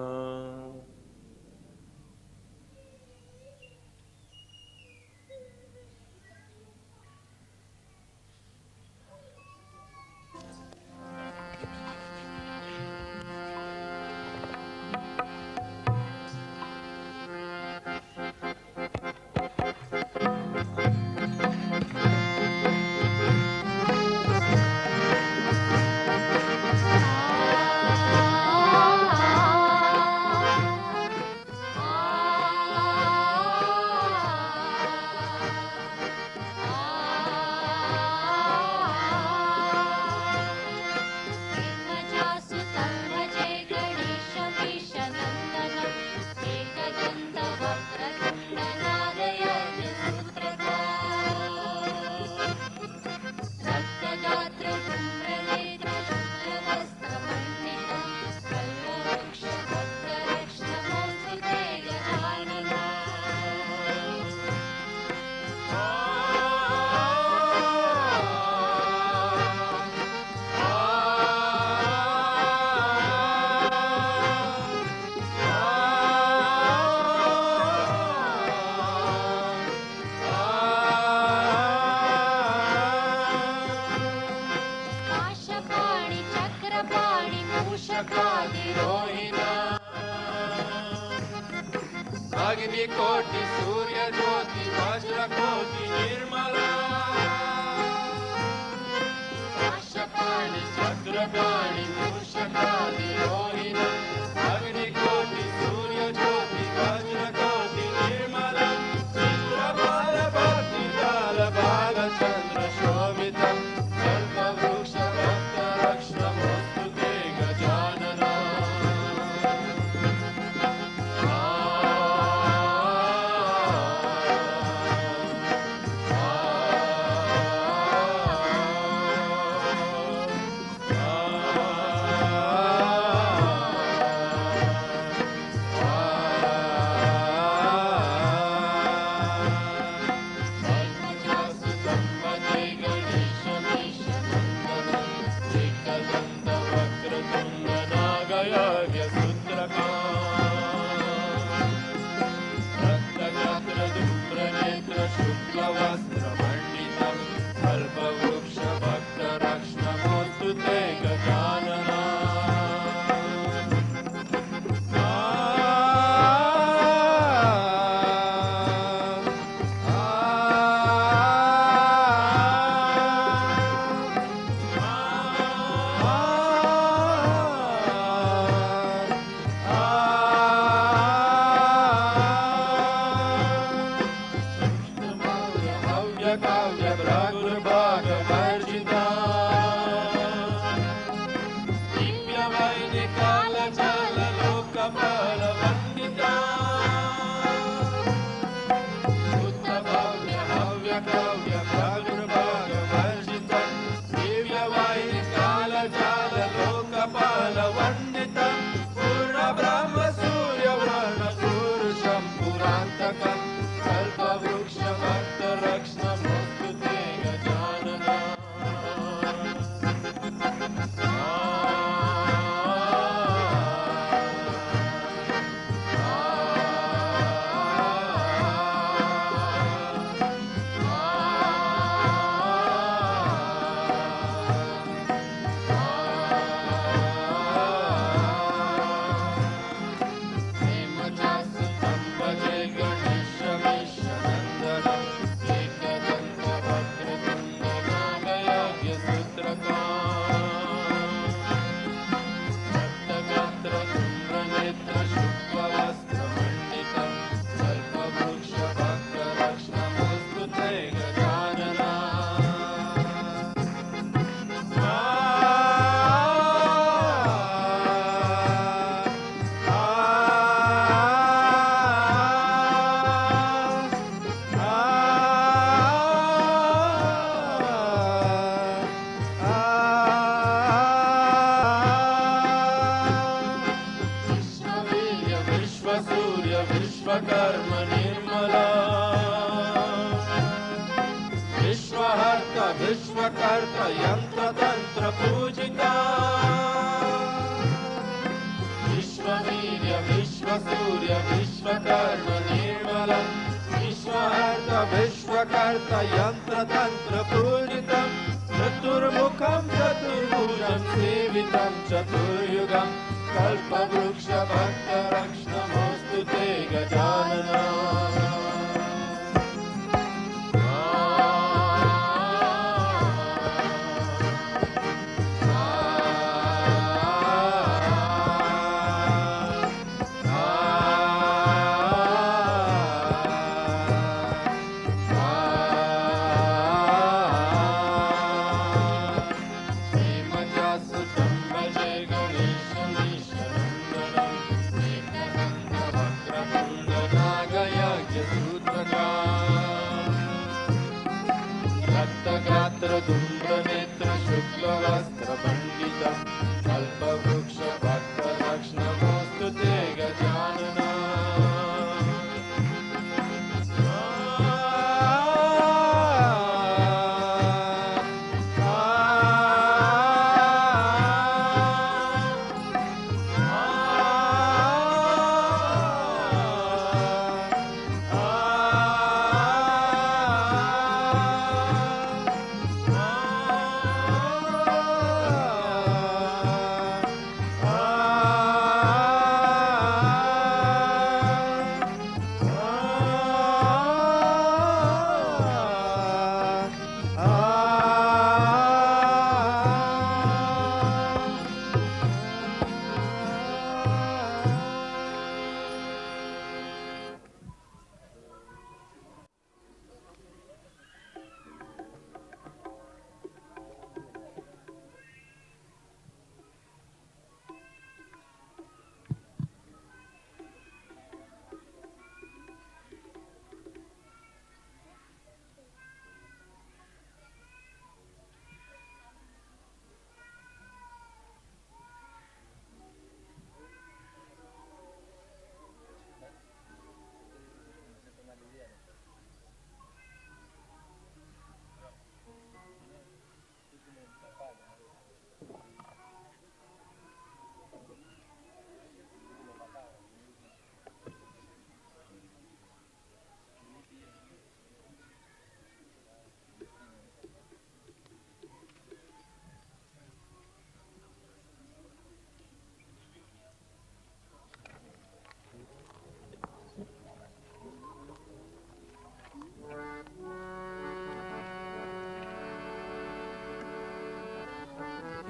अग्निकोटि सूर्य ज्योति वज्रकोटि निर्मला पाशपाणि चक्रपाणि मूषकादि रोहिणी अग्निकोटि सूर्य ज्योति वज्रकोटि निर्मला चित्रपाल भक्ति जाल बालचंद्र शोभितं कल्पवृक्ष भक्तरक्षणमोऽस्तु ते गजानना। विश्वकर्ता यन्त्रतन्त्र पूजिता विश्ववीर्य विश्वसूर्य विश्वकर्म निर्मलं विश्वार्थ विश्वकर्ता यन्त्रतन्त्र पूजितं चतुर्मुखं चतुर्भुजं सेवितं चतुर्युगं कल्पवृक्ष भक्तरक्षणमोऽस्तु ते गजानना धूम्रनेत्र शुक्लवस्त्रपण्डितं कल्पवृक्ष भक्तलक्ष्मणमोऽस्तु ते गजानना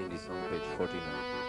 Hindi song, page 49.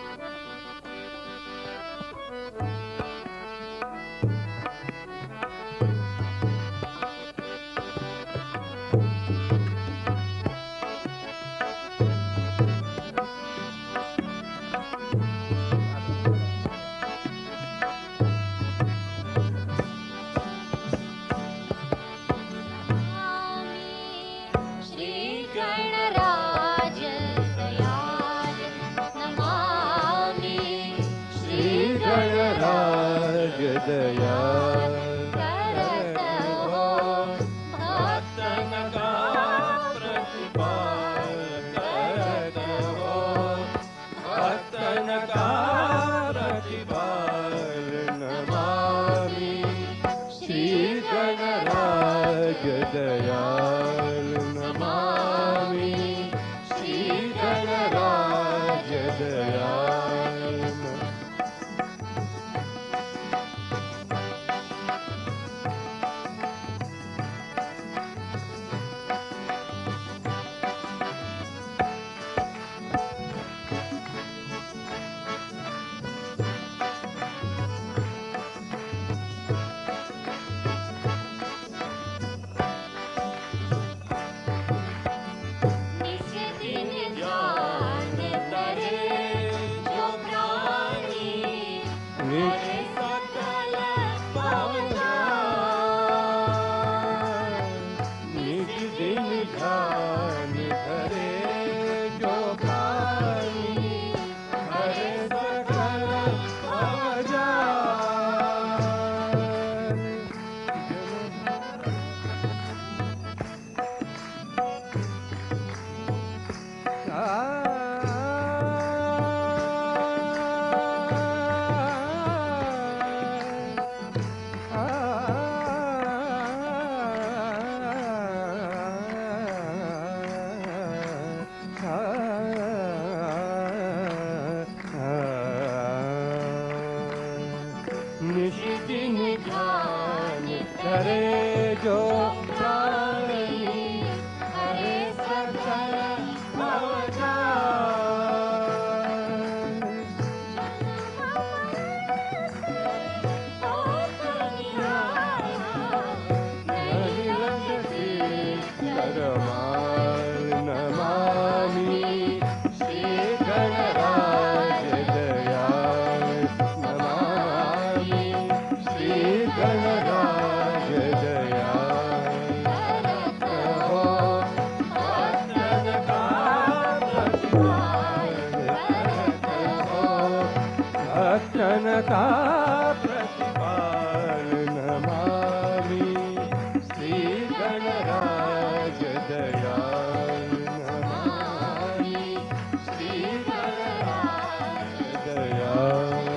जो प्राणी हरे सकल का प्रतिपाल नमामि श्री गणराज दयाल नमामि श्री गणराज दयाल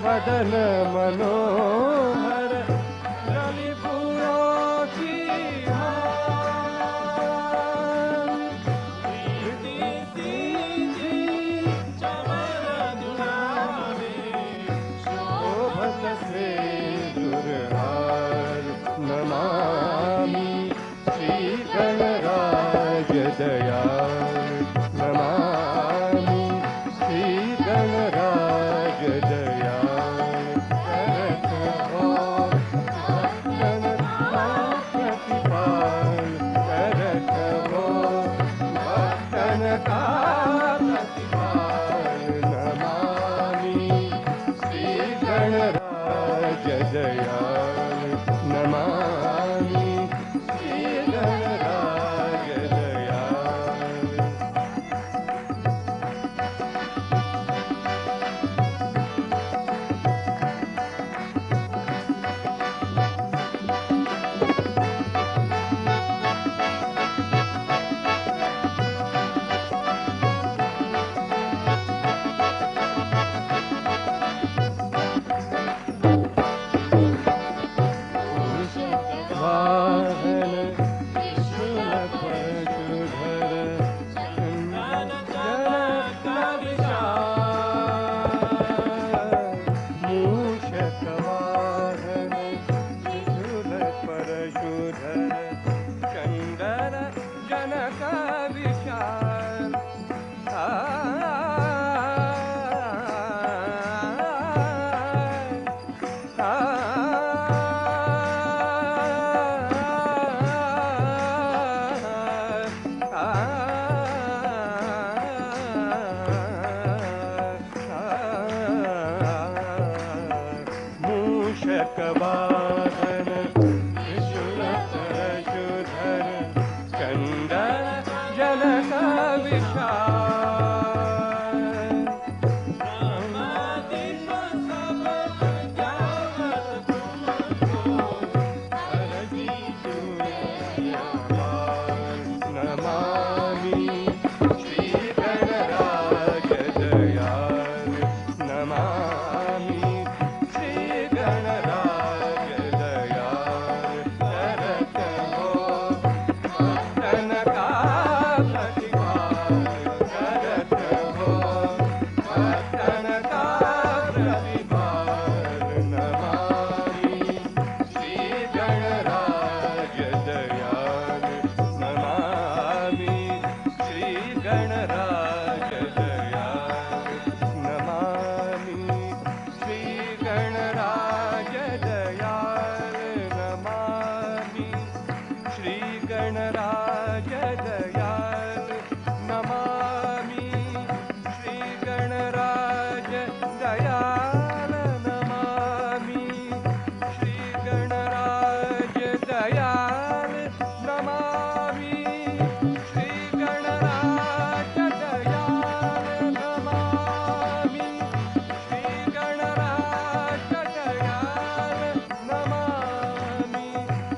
वदन मनोहर रविपुरों की शोभत से दुर्हार नमामि श्री गणराज दयाल नमामि श्री गणराज दयाल दयाल नमामि श्री गणराज दयाल दयाल नमामि श्री गणराज दयाल नमामि श्री गणराज दयाल नमामि श्री गणराज दयाल नमामि श्री गणराज दयाल नमामि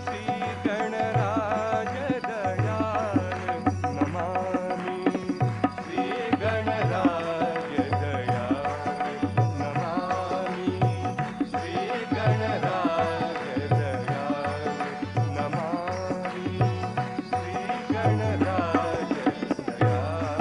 श्री गणराज दयाल नमामि श्री गणराज दयाल नमामि श्री गणराज दयाल नमामि श्री गणराज दयाल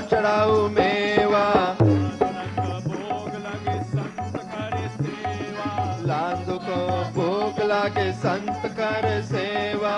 चढ़ाऊ मेवा लांदो को भोग लागे संत कर सेवा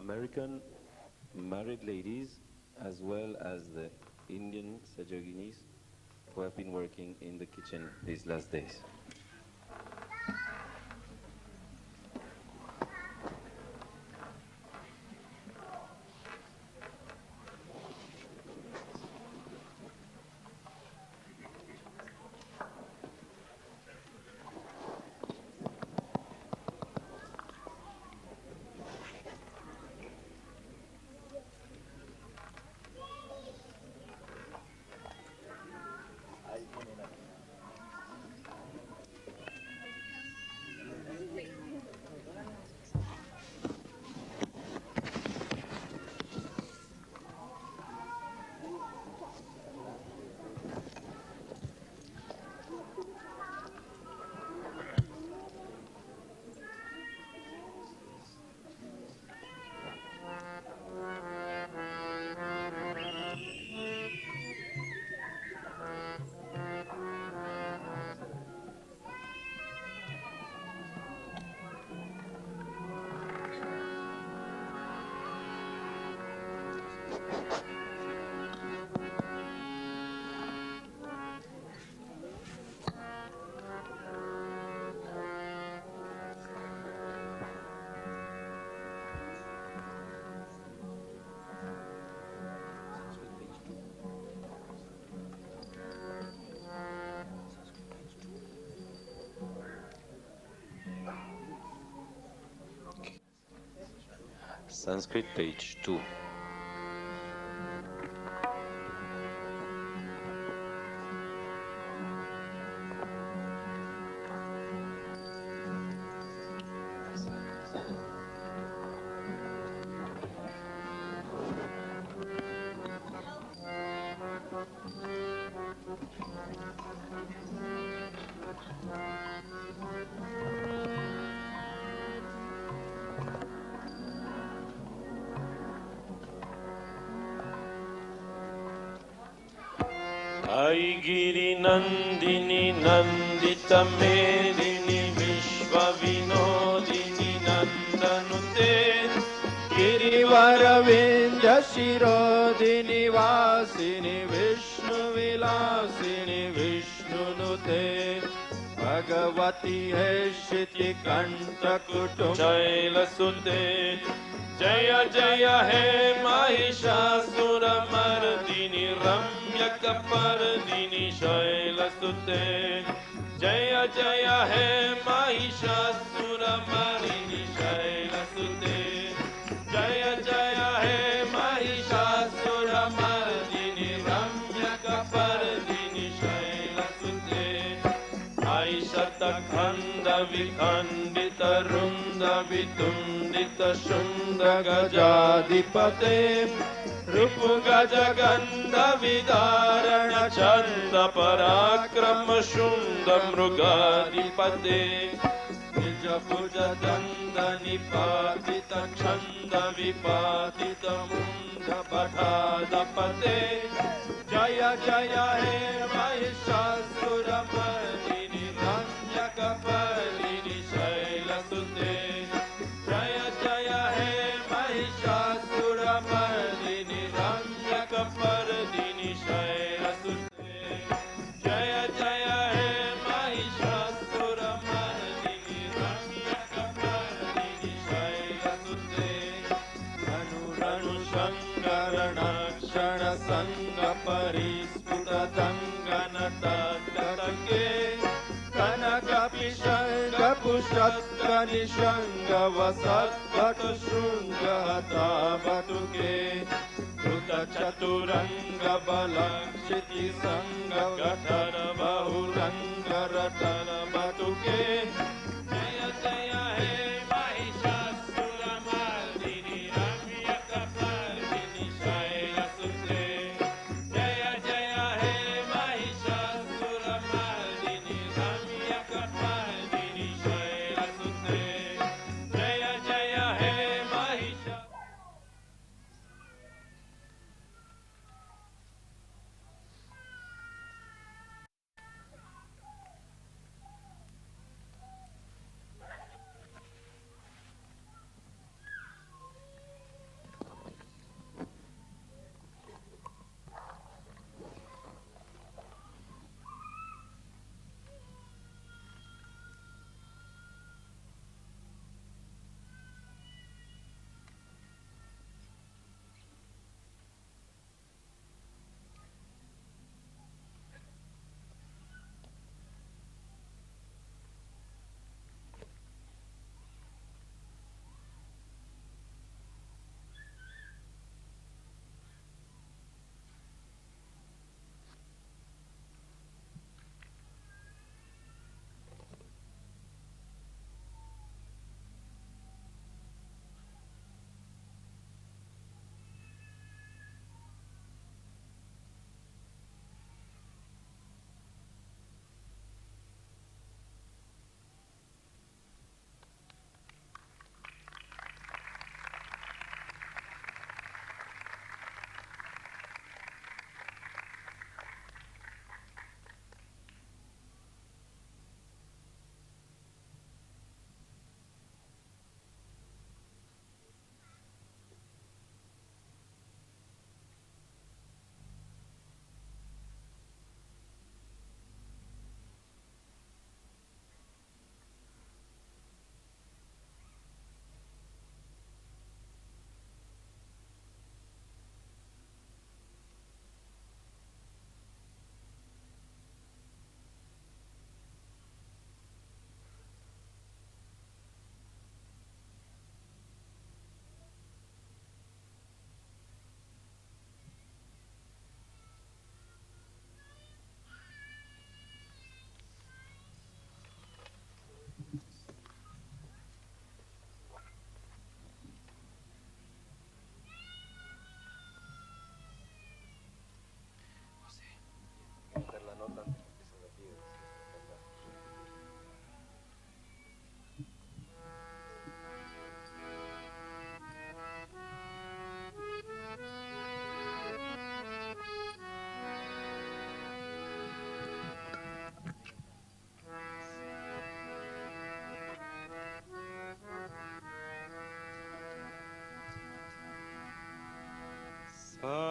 American married ladies as well as the Indian Sajoginis who have been working in the kitchen these last days. Sanskrit page 2. Aigiri Nandini Nandita Medini Vishwa Vinodini Nandanute गिरिवरविन्द्य शिरोधिनि वासिनि Vishnu विलासिनि विष्णुनुते Bhagwati है शिति कंठ कुटुंब Shailasute Jaya Jaya He Mahishasura Mardini Ramyaka Pardini Shailasute Jaya Jaya He Mahishasura Mardini Shailasute Jaya Jaya He Mahishasura Mardini Ramyaka Pardini Shailasute Aishata Khanda Vikhandita Runda Vitundita Shunda Gajadipate Rupu Gaja Gandha Vidarana Chanda Parakrama Shunda Mrugadipate Nija Puja Danda Nipatita Chanda Vipatita Munda Padhadapate Jaya Jaya He Mahishasura Mardini Ramyaka Pardini Shailasute Jaya Jaya He Mahishasura Mardini Ramyaka Pardini Shailasute Jaya Jaya He Mahishasura Mardini Ramyaka Pardini Shailasute Ranu Ranu Shankarana Shana Sangha Parisputa Dangana Tatatake Kanaka Pishanga Pushatka Nishanga Vasat Vatu Shunga Hata Batuke Kruta Chaturanga Balakshiti Sangha Gatara Bahuranga Ratana Batuke Jaya Jaya He Mahishasura Mardini Ramyaka Pardini Shailasute Jaya Jaya He Mahishasura Mardini Ramyaka Pardini Shailasute Jaya Jaya He Mahishasura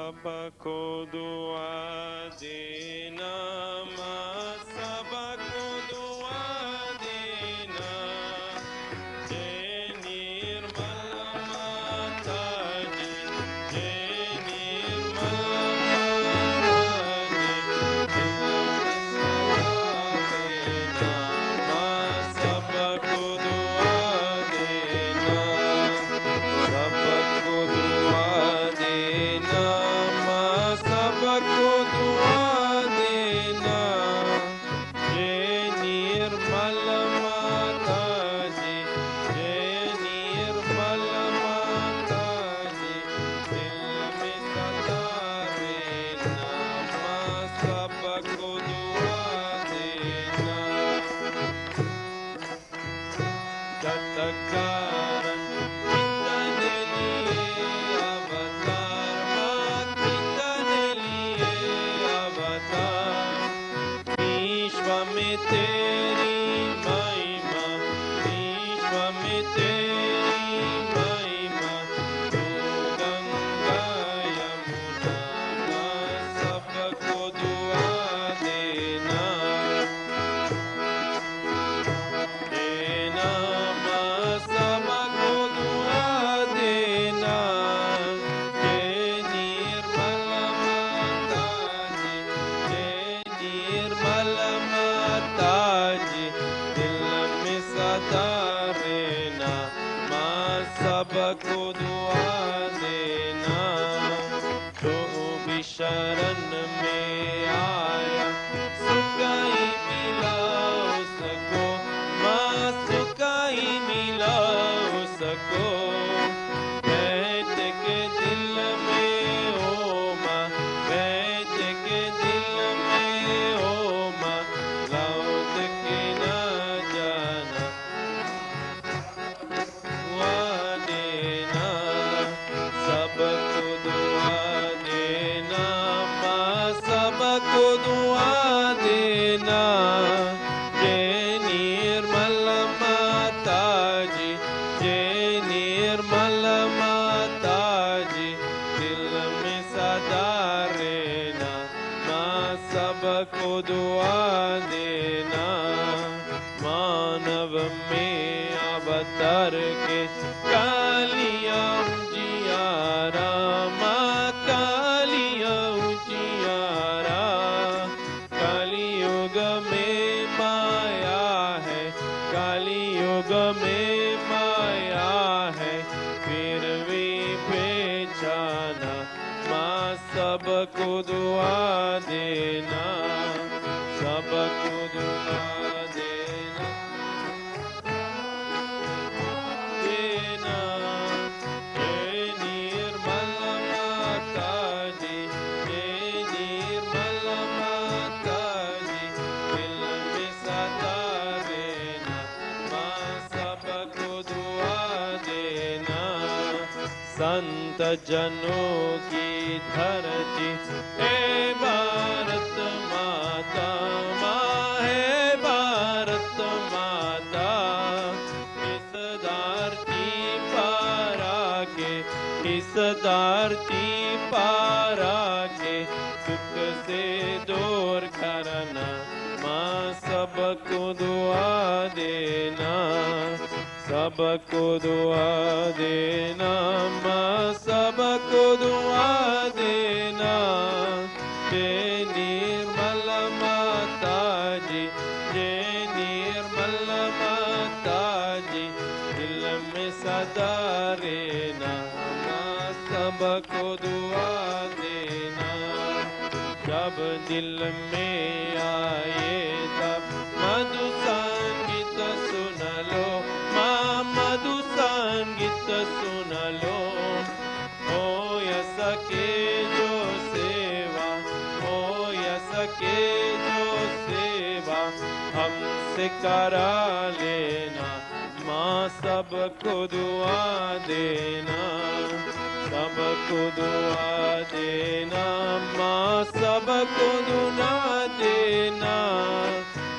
सबको दुआ देना माँ सबको दुआ देना जय निर्मल माता जी जय निर्मल माँ सबको दुआ देना सबको दुआ देना माँ सबको दुआ देना जय निर्मल माता जी जय निर्मल माता जी दिल में सदा रहना माँ सबको दुआ देना जतकारण कितने लिए अवतार माँ कितने लिए अवतार विश्व में तेरी महिमा विश्व में तेरी महिमा तू गंगा यमुना माँ सबको दुआ देना देना माँ सबको दुआ देना जय निर्मल माता जी जय निर्मल माता जी दिल में सदा रहना माँ सबको दुआ देना जो भी शरण में आया सुखाई मिला उसको माँ सुखाई मिला उसको बैठ के दिल में ओ माँ बैठ के दिल में ओ माँ लौट के ना जाना दुआ देना सबको दुआ देना माँ सबको दुआ देना जय निर्मल माता जी जय निर्मल माता जी दिल में सदा रहना माँ सबको दुआ देना मानव में अवतार के कालिया जियारा माँ कालिया जियारा कलियुग में माया है कलियुग में माया है फिर भी पहचाना माँ सबको दुआ देना सबको दुआ देना देना जय निर्मल माता जी जय निर्मल माता जी दिल में सदा रहना माँ सबको दुआ देना संत जनों की धरती है भारत माता माँ है भारत माता इस धरती पर आके इस धरती पर आके दुख से दूर करना माँ सबको दुआ देना सबको दुआ देना माँ सबको दुआ देना जय निर्मल माता जी जय निर्मल माता जी दिल में सदा रहना माँ सबको दुआ देना जब दिल में आए तब मधु संगीत सुन लो माँ मधु संगीत सुन लो हो या सके जो सेवा हो या सके जो सेवा हमसे करा लेना माँ सबको दुआ देना सबको दुआ देना माँ सबको दुआ देना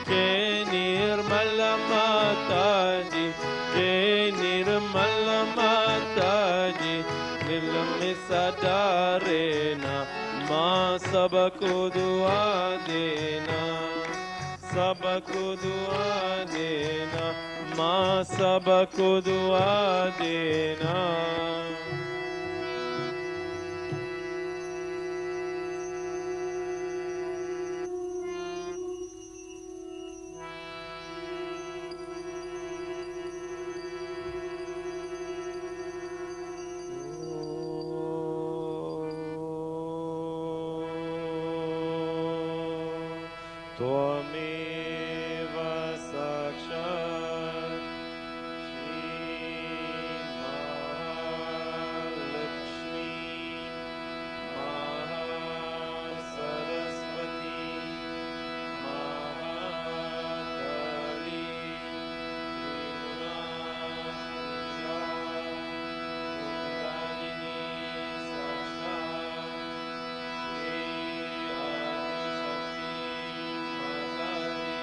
जय निर्मल माता जी जय निर्मल माता जी दिल में सदा रहना सबको दुआ देना, सबको दुआ देना, माँ सबको दुआ देना। त्वमेव साक्षात् श्रीमहालक्ष्मी महासरस्वती महाकाली त्रिपुरारिणी साक्षात् श्री आदिशक्ति माता दी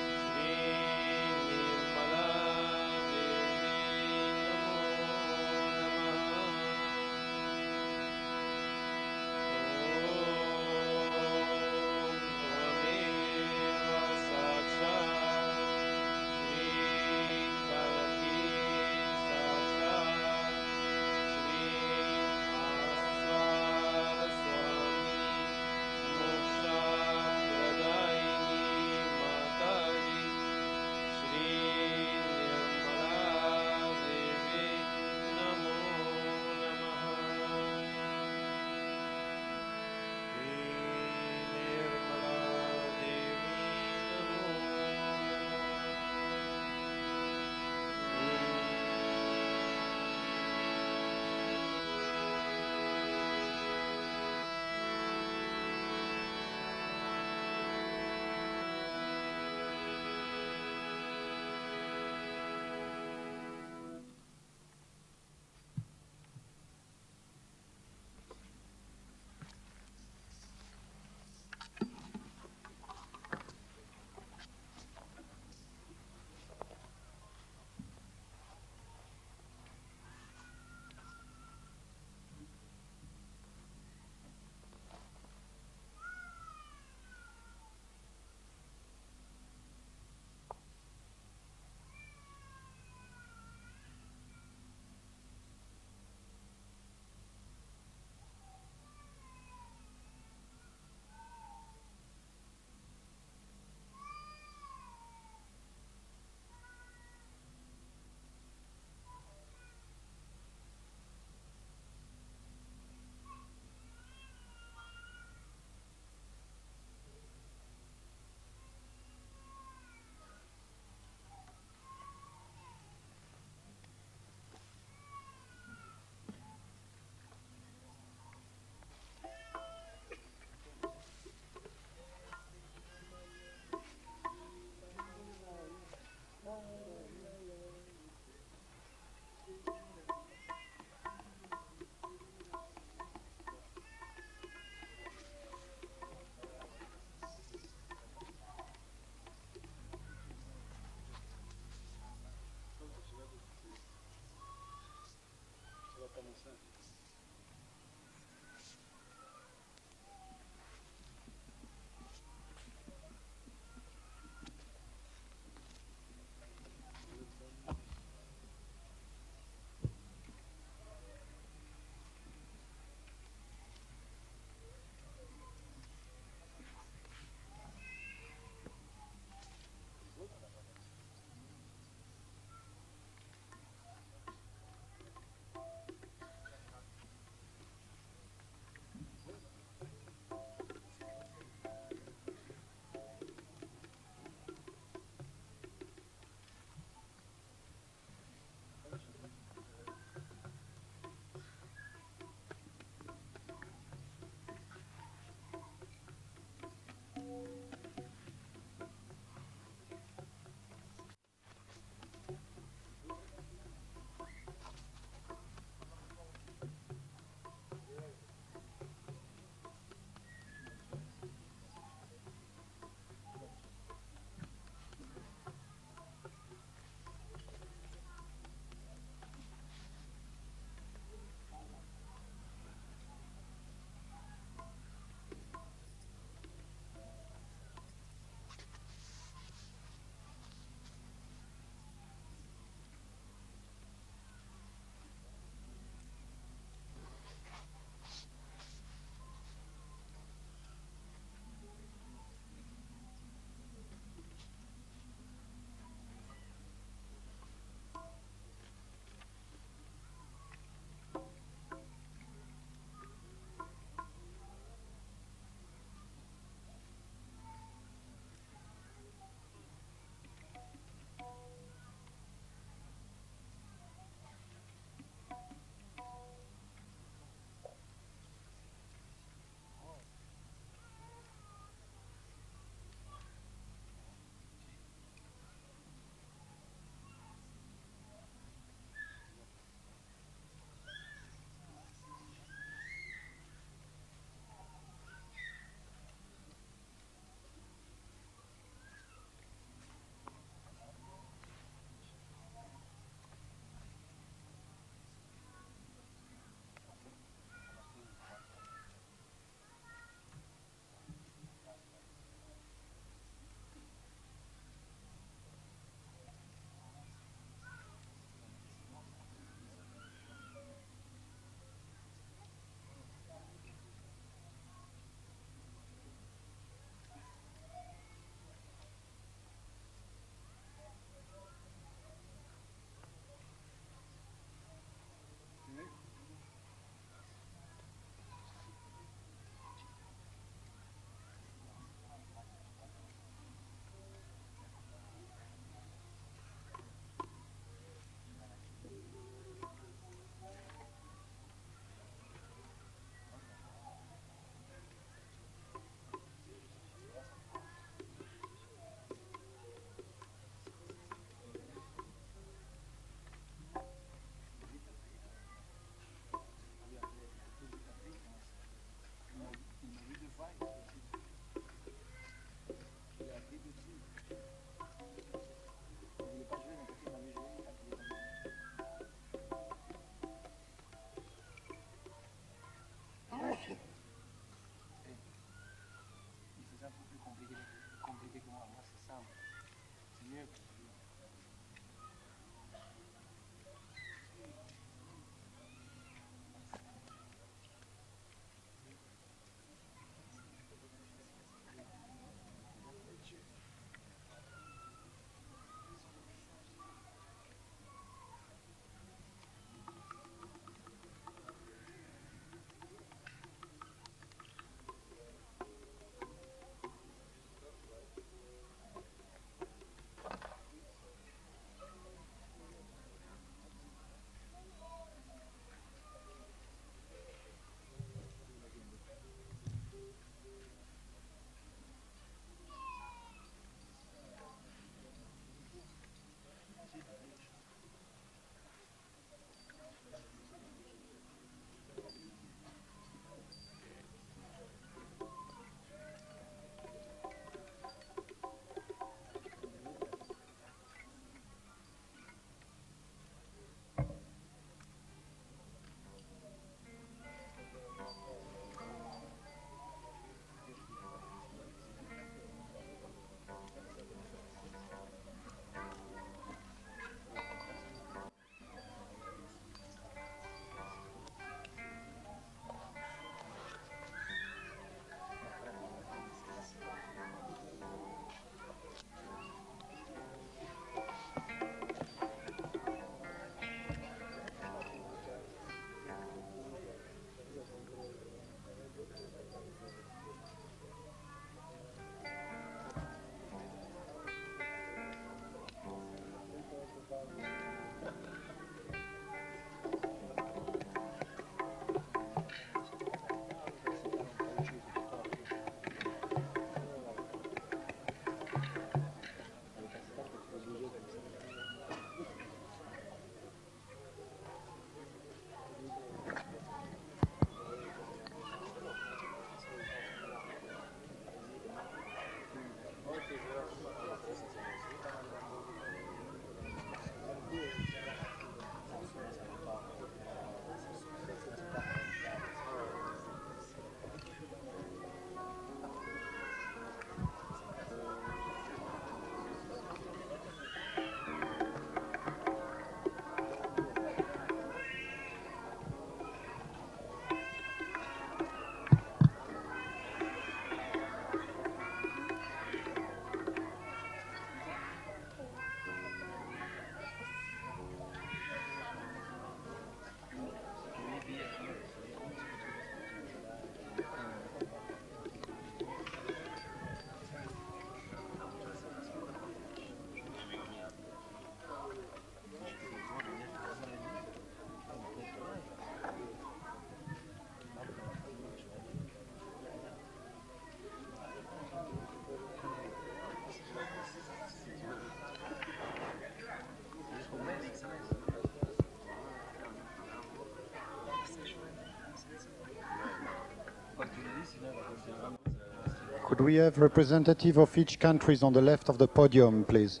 Could we have representative of each countries on the left of the podium, please,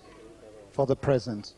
for the present?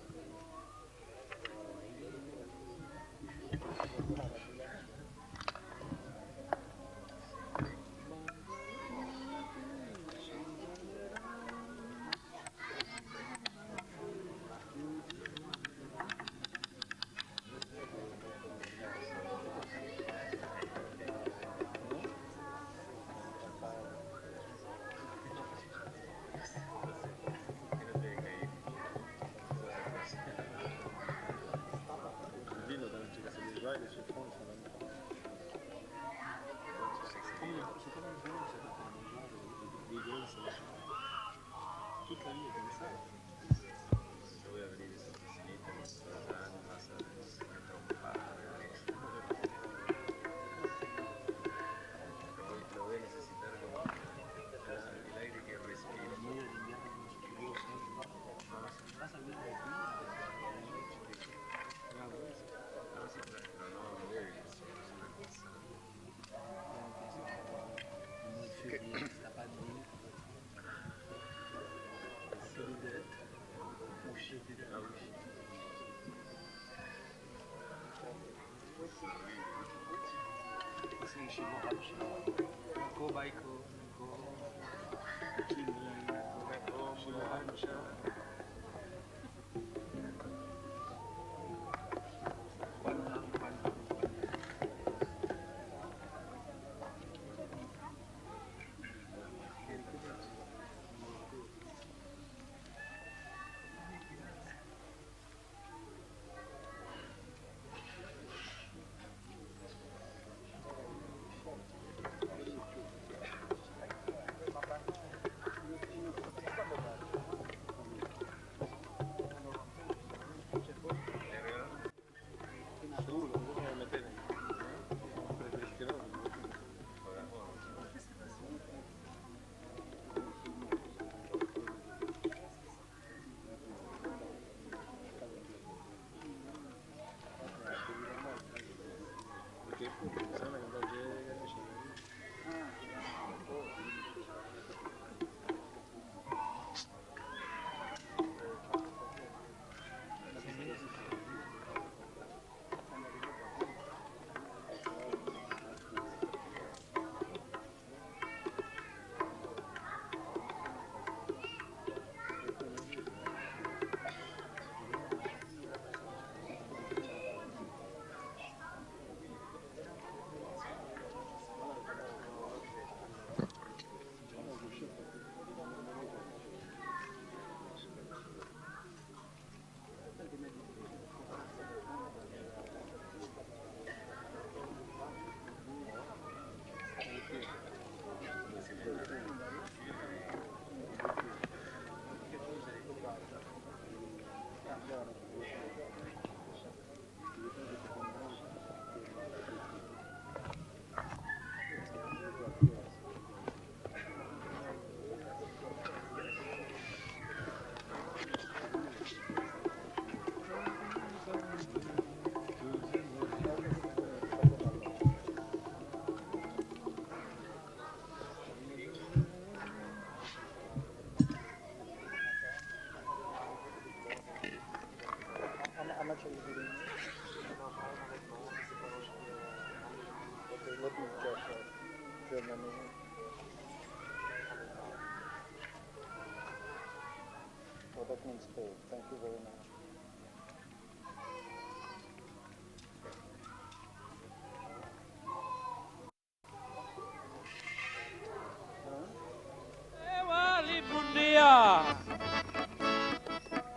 Thank you very much.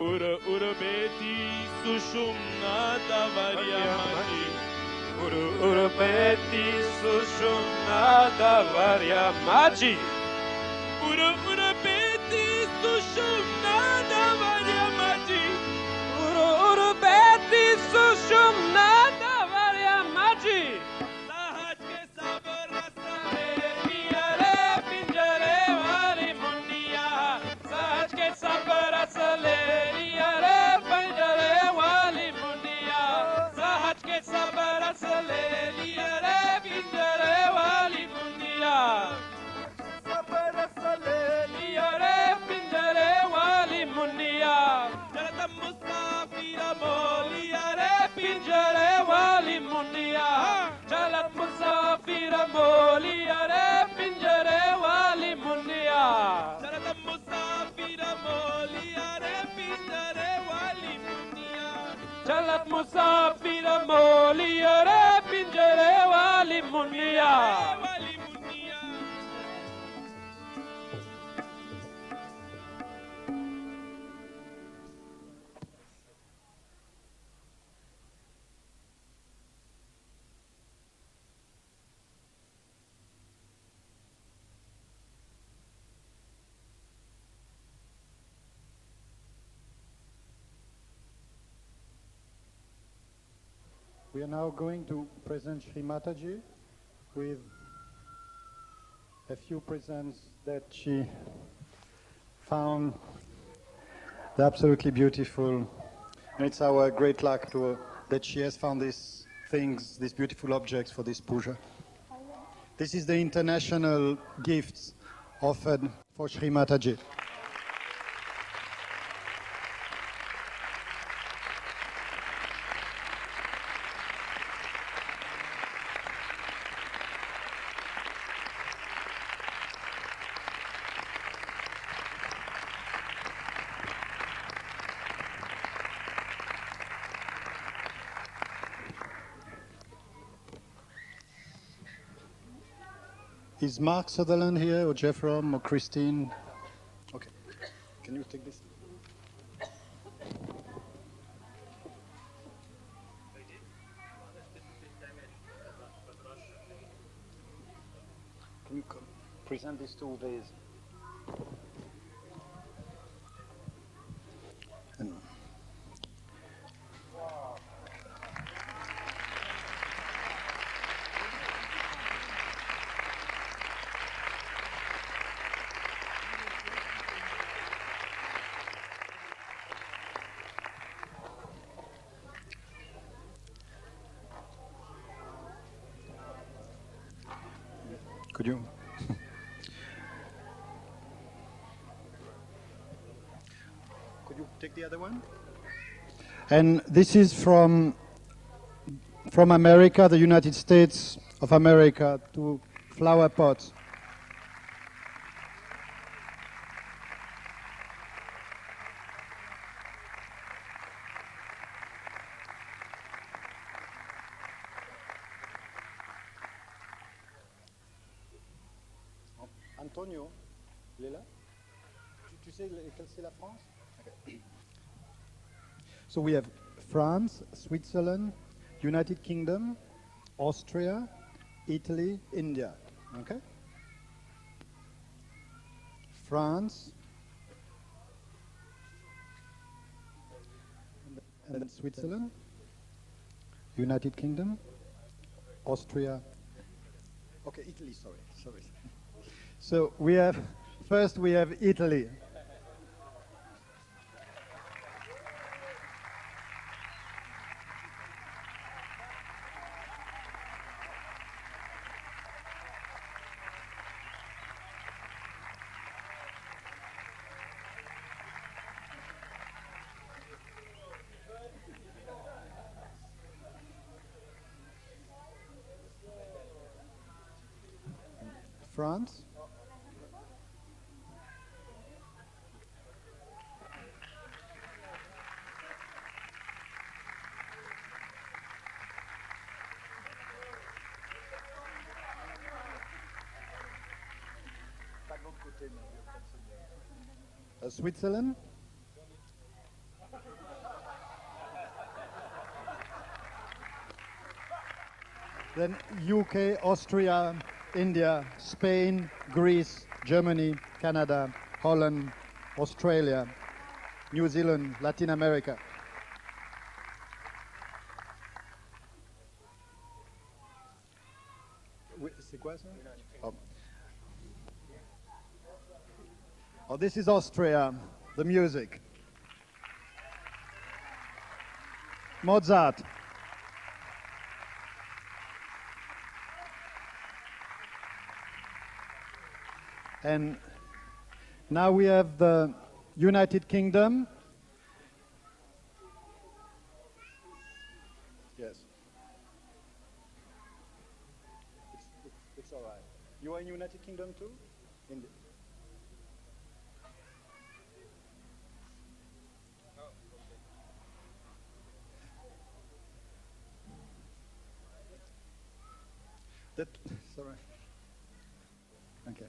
Ura ura beti sushumna davaria mati. Ura ura beti sushumna davaria mati. Ura ura beti sushumna davaria mati. Ura ura beti sushumna davaria mati. Sahaj ke sabar rasale miyare pinjare wali mundiya. Sahaj ke sabar rasale miyare pinjare wali mundiya. Sahaj ke sabar rasale miyare pinjare wali mundiya. Sabar rasale musafira molia re pinjare wali mundia. Chalat musafira molia re pinjare wali mundia. Chalat musafira molia re pinjare wali mundia. Chalat musafira molia re pinjare wali mundia. We are now going to present Shri Mataji with a few presents that she found absolutely beautiful. And it's our great luck that she has found these things, these beautiful objects for this puja. This is the international gifts offered for Shri Mataji. Is Mark Sutherland here, or Jeff Rom, or Christine? Okay. Can you take this? Can you present these two vases? Could you? Could you take the other one? And this is from America, the United States of America, to flower pots. Antonio, il est là? Tu sais quelle c'est la France? Okay. So we have France, Switzerland, United Kingdom, Austria, Italy, India. Okay? France, and then Switzerland, United Kingdom, Austria. Okay, Italy, sorry. So we have Italy. France. Switzerland. Then UK, Austria, India, Spain, Greece, Germany, Canada, Holland, Australia, New Zealand, Latin America. C'est quoi ça? Oh, this is Austria, the music. Mozart. And now we have the United Kingdom. United Kingdom too? India. That, sorry. Okay.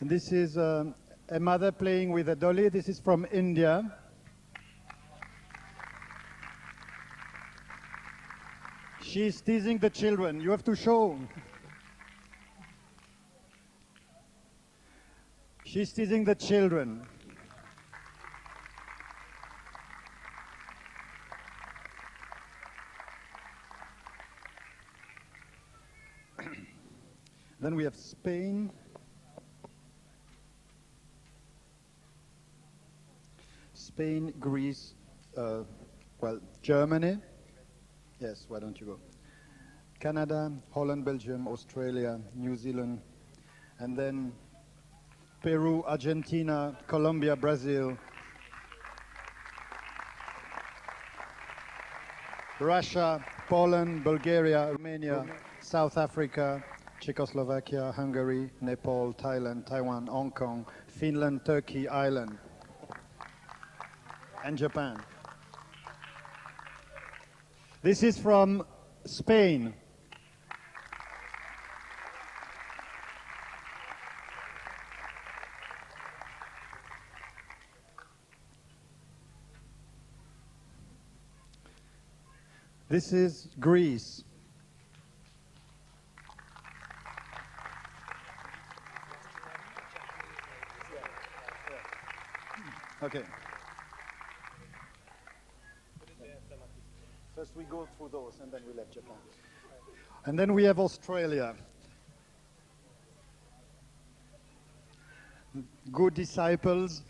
And this is a mother playing with a dolly. This is from India. She's teasing the children. You have to show. She's teasing the children. Then we have Spain. Spain, Greece, Germany. Yes, why don't you go? Canada, Holland, Belgium, Australia, New Zealand, and then Peru, Argentina, Colombia, Brazil, Russia, Poland, Bulgaria, Romania, South Africa, Czechoslovakia, Hungary, Nepal, Thailand, Taiwan, Hong Kong, Finland, Turkey, Ireland, and Japan. This is from Spain. This is Greece. Okay. First we go through those and then we left Japan. And then we have Australia. Good disciples.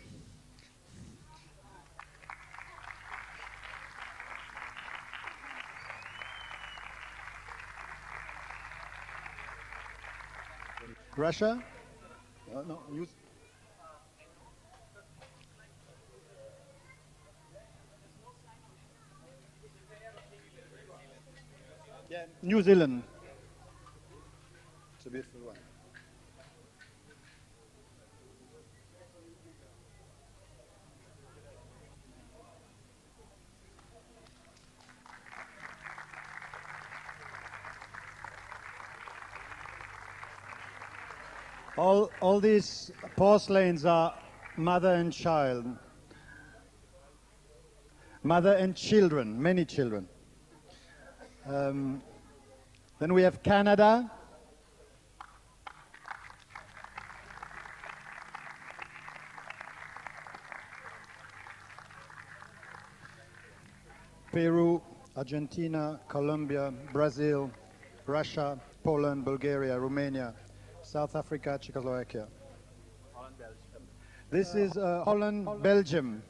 Russia? No, use. Yeah, New Zealand. It's a beautiful one. All these porcelains are mother and child. Mother and children, many children. Then we have Canada. Peru, Argentina, Colombia, Brazil, Russia, Poland, Bulgaria, Romania, South Africa, Czechoslovakia. Holland, Belgium. This is Holland, Belgium.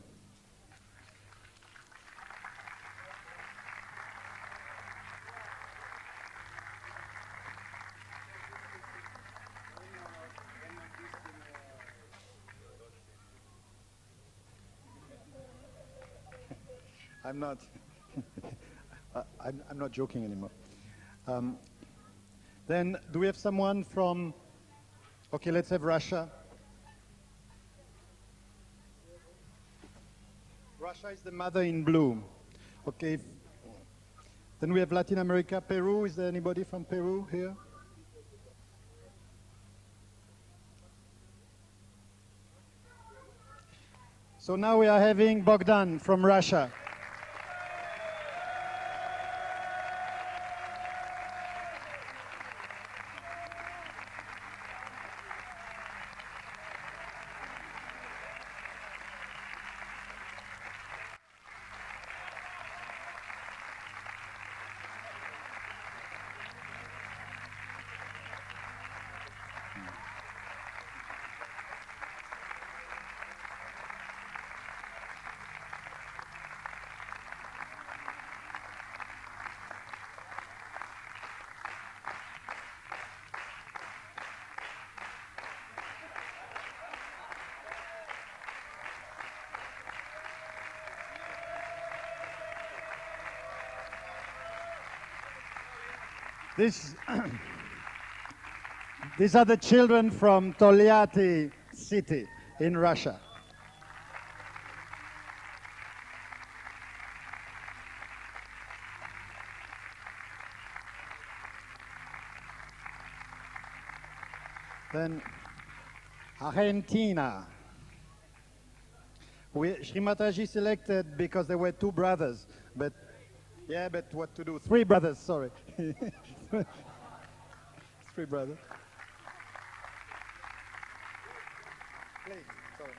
I'm not. I'm not joking anymore. Then, do we have someone from? Okay, let's have Russia. Russia is the mother in blue. Okay. Then we have Latin America, Peru. Is there anybody from Peru here? So now we are having Bogdan from Russia. This, these are the children from Tolyatti city in Russia. Then Argentina. Sri Mataji selected because there were two brothers, but yeah, but what to do? Three brothers, sorry. Three brothers. Please, sorry.